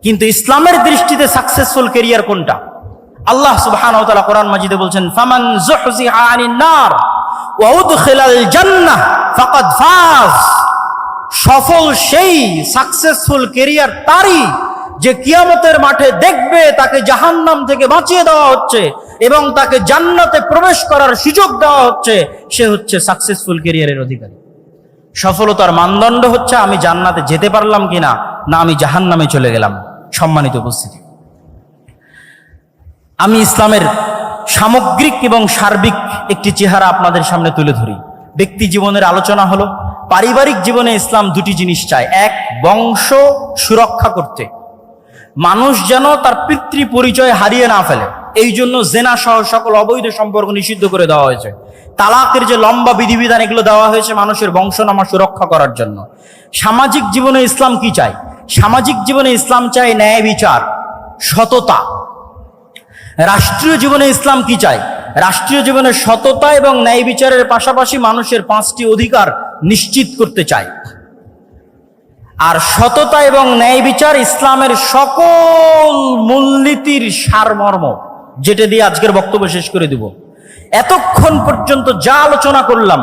কিন্তু ইসলামের দৃষ্টিতে সাকসেসফুল কেরিয়ার কোনটা? আল্লাহ সুবহানাহু ওয়া তাআলা কোরআন মাজিদে বলছেন, ফামান যুহজিহা আনিন নার ওয়া উদখিলাল জান্নাহ ফাকাদ ফাজ। সফল সেই, সাকসেসফুল কেরিয়ার তারই যে কিয়ামতের মাঠে দেখবে তাকে জাহান্নাম থেকে বাঁচিয়ে দেওয়া হচ্ছে এবং তাকে জান্নাতে প্রবেশ করার সুযোগ দেওয়া হচ্ছে। সে হচ্ছে সাকসেসফুল কেরিয়ারের অধিকারী। সফলতার মানদণ্ড হচ্ছে আমি জান্নাতে যেতে পারলাম কিনা, না আমি জাহান্নামে চলে গেলাম। সম্মানিত উপস্থিতি, আমি ইসলামের সামগ্রিক এবং সার্বিক একটি চেহারা আপনাদের সামনে তুলে ধরি। ব্যক্তি জীবনের আলোচনা হলো, পারিবারিক জীবনে ইসলাম দুটি জিনিস চায়। এক, বংশ সুরক্ষা করতে, মানুষ যেন তার পিতৃ পরিচয় হারিয়ে না ফেলে। এই জন্য জেনা সহ সকল অবৈধ সম্পর্ক নিষিদ্ধ করে দেওয়া হয়েছে। তালাকের যে লম্বা বিধিবিধান, এগুলো দেওয়া হয়েছে মানুষের বংশনামা সুরক্ষা করার জন্য। সামাজিক জীবনে ইসলাম কি চায়? সামাজিক জীবনে ইসলাম চায় ন্যায় বিচার, সততা। রাষ্ট্রীয় জীবনে ইসলাম কি চায়? রাষ্ট্রীয় জীবনে সততা এবং ন্যায় বিচারের পাশাপাশি মানুষের 5টি অধিকার নিশ্চিত করতে চায়। আর সততা এবং ন্যায় বিচার ইসলামের সকল মূলনীতির সারমর্ম, যেটা দিয়ে আজকের বক্তব্য শেষ করে দিব। এতক্ষণ পর্যন্ত যা আলোচনা করলাম,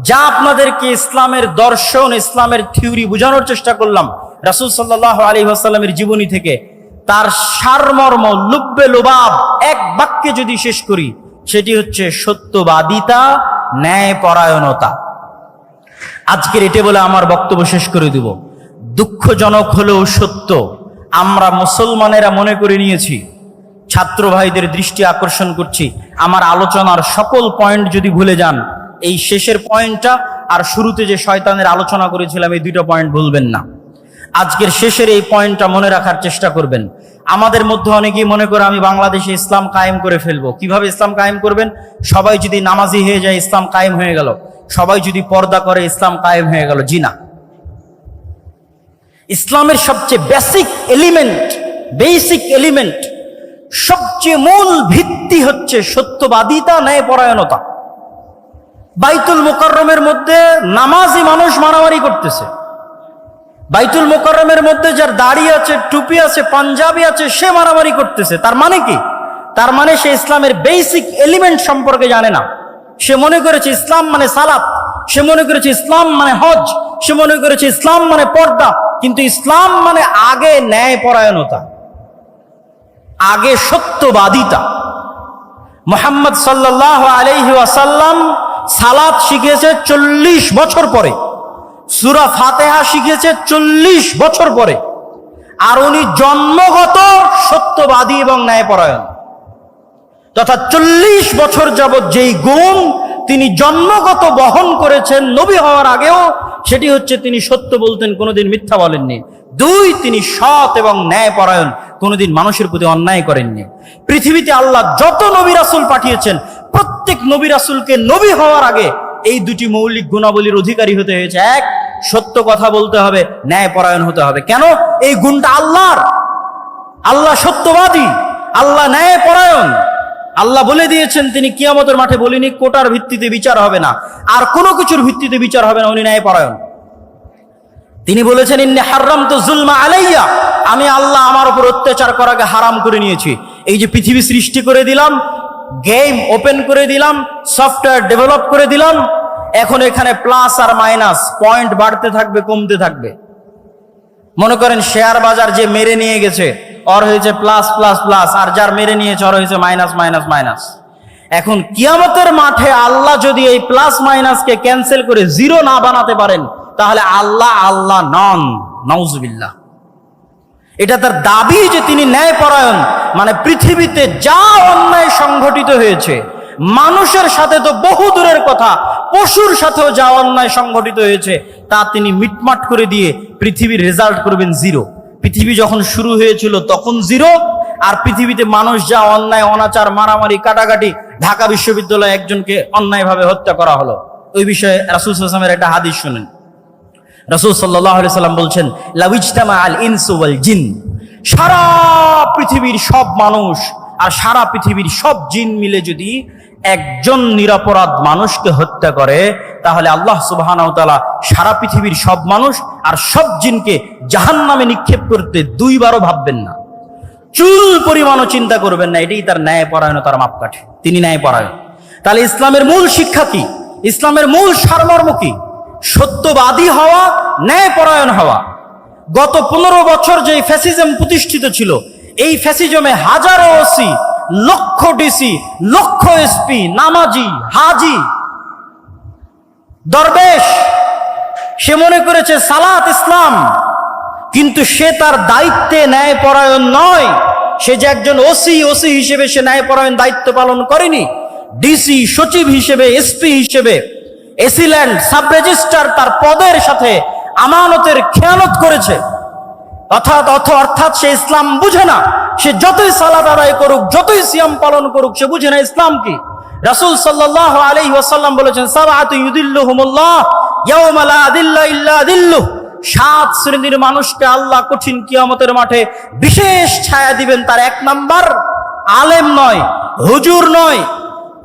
যা আপনাদেরকে ইসলামের দর্শন, ইসলামের থিওরি বোঝানোর চেষ্টা করলাম রাসূল সাল্লাল্লাহু আলাইহি ওয়াসাল্লামের জীবনী থেকে, তার সারমর্ম লুব্বে লুবাব এক বাক্যে যদি শেষ করি, সেটি হচ্ছে সত্যবাদিতা, ন্যায়পরায়ণতা। আজকের এটা বলে আমার বক্তব্য শেষ করে দিব। দুঃখজনক হলেও সত্য, আমরা মুসলমানেরা মনে করে নিয়েছি, ছাত্র ভাইদের দৃষ্টি আকর্ষণ করছি, আমার আলোচনার সকল পয়েন্ট যদি ভুলে যান, এই শেষের পয়েন্টটা আর শুরুতে যে শয়তানের আলোচনা করেছিলাম, এই 2টা পয়েন্ট ভুলবেন না। আজকের শেষের এই পয়েন্টটা মনে রাখার চেষ্টা করবেন। আমাদের মধ্যে অনেকেই মনে করে আমি বাংলাদেশে ইসলাম কায়েম করে ফেলবো। কিভাবে ইসলাম কায়েম করবেন? সবাই যদি নামাজি হয়ে যায় ইসলাম কায়েম হয়ে গেল, সবাই যদি পর্দা করে ইসলাম কায়েম হয়ে গেল। জি না, ইসলামের সবচেয়ে বেসিক এলিমেন্ট, সবচেয়ে মূল ভিত্তি হচ্ছে সত্যবাদিতা, ন্যায়পরায়ণতা। বাইতুল মুকাররমের মধ্যে নামাজি মানুষ মারামারি করতেছে, বাইতুল মুকাররমের মধ্যে যার দাড়ি আছে, টুপি আছে, পাঞ্জাবি আছে, সে মারামারি করতেছে। তার মানে কি? তার মানে সে ইসলামের বেসিক এলিমেন্ট সম্পর্কে জানে না। সে মনে করেছে ইসলাম মানে সালাত, সে মনে করেছে ইসলাম মানে হজ, সে মনে করেছে ইসলাম মানে পর্দা। কিন্তু ইসলাম মানে আগে ন্যায়পরায়ণতা, আগে সত্যবাদিতা। মুহাম্মদ সাল্লাল্লাহু আলাইহি ওয়াসাল্লাম সালাত শিখেছে 40 বছর পরে, সূরা ফাতিহা শিখেছে 40 বছর পরে, আর উনি জন্মগত সত্যবাদী এবং ন্যায়পরায়ণ। তথা 40 বছর যাবৎ যেই গুণ তিনি জন্মগত বহন করেছেন নবী হওয়ার আগেও, সেটি হচ্ছে তিনি সত্য বলতেন, কোনোদিন মিথ্যা বলেননি। 2, তিনি সৎ এবং ন্যায়পরায়ণ, কোনোদিন মানুষের প্রতি অন্যায় করেননি। পৃথিবীতে আল্লাহ যত নবী রাসূল পাঠিয়েছেন, প্রত্যেক নবী রাসূলকে নবী হওয়ার আগে এই 2টি মৌলিক গুণাবলীর অধিকারী হতে হয়েছে। 1, সত্য কথা বলতে হবে, ন্যায়পরায়ণ হতে হবে। কেন? এই গুণটা আল্লাহর। আল্লাহ সত্যবাদী, আল্লাহ ন্যায়পরায়ণ। আল্লাহ বলে দিয়েছেন, তিনি কিয়ামতের মাঠে বলিনি কোটার ভিত্তিতে বিচার হবে না, আর কোনো কিছুর ভিত্তিতে বিচার হবে না, উনি ন্যায়পরায়ণ। তিনি বলেছেন, ইন্নী হারামতু যুলমা আলাইয়া, আমি আল্লাহ আমার উপর অত্যাচার করাকে হারাম করে নিয়েছি। এই যে পৃথিবী সৃষ্টি করে দিলাম, গেম ওপেন করে দিলাম, সফটওয়্যার ডেভেলপ করে দিলাম, এখন এখানে প্লাস আর মাইনাস পয়েন্ট বাড়তে থাকবে, কমতে থাকবে। মনে করেন শেয়ার বাজার যে মেরে নিয়ে গেছে, ওর হয়েছে প্লাস প্লাস প্লাস, আর যার মেরে নিয়েছে ওর হয়েছে মাইনাস মাইনাস মাইনাস। এখন কিয়ামতের মাঠে আল্লাহ যদি এই প্লাস মাইনাসকে ক্যান্সেল করে 0 না বানাতে পারেন, তাহলে আল্লাহ নন, নাউজুবিল্লাহ। এটা তার দাবি যে তিনি ন্যায়পরায়ণ। মানে পৃথিবীতে যা অন্যায় সংঘটিত হয়েছে, মানুষের সাথে তো বহু দূরের কথা, পশুর সাথেও যা অন্যায় সংঘটিত হয়েছে, তা তিনি মিটমাট করে দিয়ে পৃথিবীর রেজাল্ট করবেন 0। পৃথিবী যখন শুরু হয়েছিল তখন জিরো, আর পৃথিবীতে মানুষ যা অন্যায় অনাচার মারামারি কাটাকাটি, ঢাকা বিশ্ববিদ্যালয়ে একজনকে অন্যায়ভাবে হত্যা করা হলো, ওই বিষয়ে রাসূল সাল্লাল্লাহু আলাইহি ওয়াসাল্লামের একটা হাদিস শুনেন। রাসূল সাল্লাল্লাহু আলাইহি ওয়াসাল্লাম বলছেন, লাউইজতামা আল ইনসু ওয়াল জিন, সারা পৃথিবীর সব মানুষ আর সারা পৃথিবীর সব জিন মিলে যদি একজন নিরপরাধ মানুষকে হত্যা করে, তাহলে আল্লাহ সুবহানাহু ওয়া তাআলা সারা পৃথিবীর সব মানুষ আর সব জিনকে জাহান্নামে নিক্ষেপ করতে দুইবারও ভাববেন না, চুল পরিমাণও চিন্তা করবেন না। এটাই তার ন্যায়পরায়ণতার মাপকাঠি, তিনি ন্যায়পরায়ণ। তাহলে ইসলামের মূল শিক্ষা কি? ইসলামের মূল সারমর্ম কি? সত্যবাদী হওয়া, ন্যায়পরায়ণ হওয়া। গত 15 বছর যে ফ্যাসিজম প্রতিষ্ঠিত ছিল, এই ফ্যাসিজমে হাজারো ওসি, লক্ষ ডিসি, লক্ষ এসপি, নামাজি, হাজি, দরবেশ, সে মনে করেছে সালাত ইসলাম, কিন্তু সে তার দায়িত্বে ন্যায়পরায়ণ নয়। সে যে একজন ওসি হিসেবে সে ন্যায়পরায়ণ দায়িত্ব পালন করেনি। ডিসি, সচিব হিসেবে, এসপি হিসেবে, এসিল্যান্ড, সাব রেজিস্ট্রার তার পদের সাথে আমানতের খেয়ানত করেছে। অর্থাৎ সে ইসলাম বুঝে না। সে যতই সালাত আদায় করুক, যতই সিয়াম পালন করুক, সে বুঝে না ইসলাম কি। রাসূল সাল্লাল্লাহু আলাইহি ওয়াসাল্লাম বলেছেন, সাবআতু ইউদিল্লুহুমুল্লাহ ইয়াওমা লা দিল্লা ইল্লা দিল্লুহ, 7 শ্রেণীর মানুষকে আল্লাহ কঠিন কিয়ামতের মাঠে বিশেষ ছায়া দিবেন। তার 1 নাম্বার, আলেম নয়, হুজুর নয়,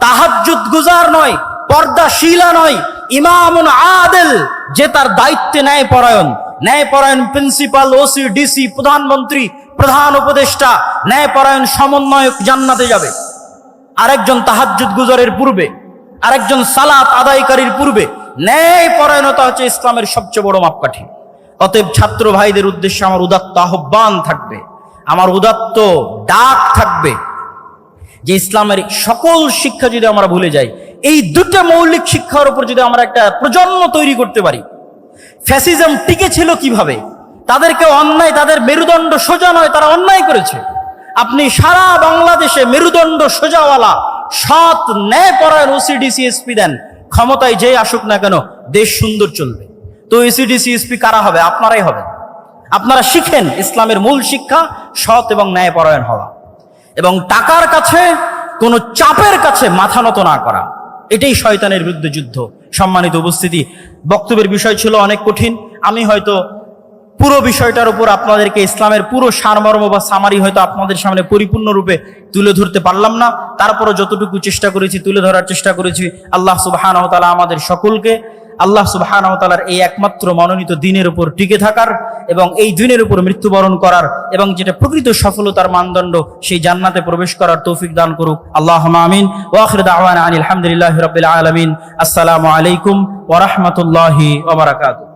তাহাজ্জুদ গুজার নয়, পর্দাশীলা নয়, ইমামুন আদিল, যে তার দায়িত্বে ন্যায়পরায়ণ। ন্যায়পরায়ণ প্রিন্সিপাল, ওসি, ডিসি, প্রধানমন্ত্রী, প্রধান উপদেষ্টা, ন্যায়পরায়ণ সমন্বয়ক জান্নাতে যাবে। আরেকজন তাহাজ্জুদ গুজারের পূর্বে, আরেকজন সালাত আদায়কারীর পূর্বে। ন্যায়পরায়ণতা হচ্ছে ইসলামের সবচেয়ে বড় মাপকাঠি। অতএব ছাত্র ভাইদের উদ্দেশ্যে আমার উদাত্ত আহ্বান থাকবে, আমার উদাত্ত ডাক থাকবে যে ইসলামের সকল শিক্ষা যদি আমরা ভুলে যাই, এই দুটো মৌলিক শিক্ষার উপর যদি আমরা একটা প্রজন্ম তৈরি করতে পারি। ফ্যাসিজম টিকে ছিল কিভাবে? তাদেরকে অন্যায়, তাদের মেরুদণ্ড সোজা নয়, তারা অন্যায় করেছে। আপনি সারা বাংলাদেশে মেরুদণ্ড সোজাওয়ালা, সৎ, ন্যায়পরায়ণ ওসিডিসি এসপি দেন, ক্ষমতায় যে আসুক না কেন, দেশ সুন্দর চলবে। তো ওসিডিসি এসপি কারা হবে? আপনারাই হবে। আপনারা শিখেন ইসলামের মূল শিক্ষা, সৎ এবং ন্যায়পরায়ণ হওয়া, এবং টাকার কাছে, কোনো চাপের কাছে মাথা নত না করা। এটাই শয়তানের বিরুদ্ধে যুদ্ধ। সম্মানিত উপস্থিতি, বক্তব্যের বিষয় ছিল অনেক কঠিন। আমি হয়তো পুরো বিষয়টার উপর আপনাদেরকে ইসলামের পুরো সারমর্ম বা সামারি হয়তো আপনাদের সামনে পরিপূর্ণরূপে তুলে ধরতে পারলাম না। তারপরও যতটুকু চেষ্টা করেছি, তুলে ধরার চেষ্টা করেছি। আল্লাহ সুবহানাহু ওয়া তাআলা আমাদের সকলকে আল্লাহ সুবহানাহু ওয়া তাআলার এই একমাত্র মনোনীত দ্বীনের উপর টিকে থাকার এবং এই দ্বীনের উপর মৃত্যুবরণ করার এবং যেটা প্রকৃত সফলতার মানদণ্ড, সেই জান্নাতে প্রবেশ করার তৌফিক দান করুক। আল্লাহুম্মা আমিন। ওয়া আখিরু দাওয়ানা আনিল হামদুলিল্লাহি রাব্বিল আলামিন। আসসালামু আলাইকুম ওয়া রাহমাতুল্লাহি ওয়া বারাকাতুহু।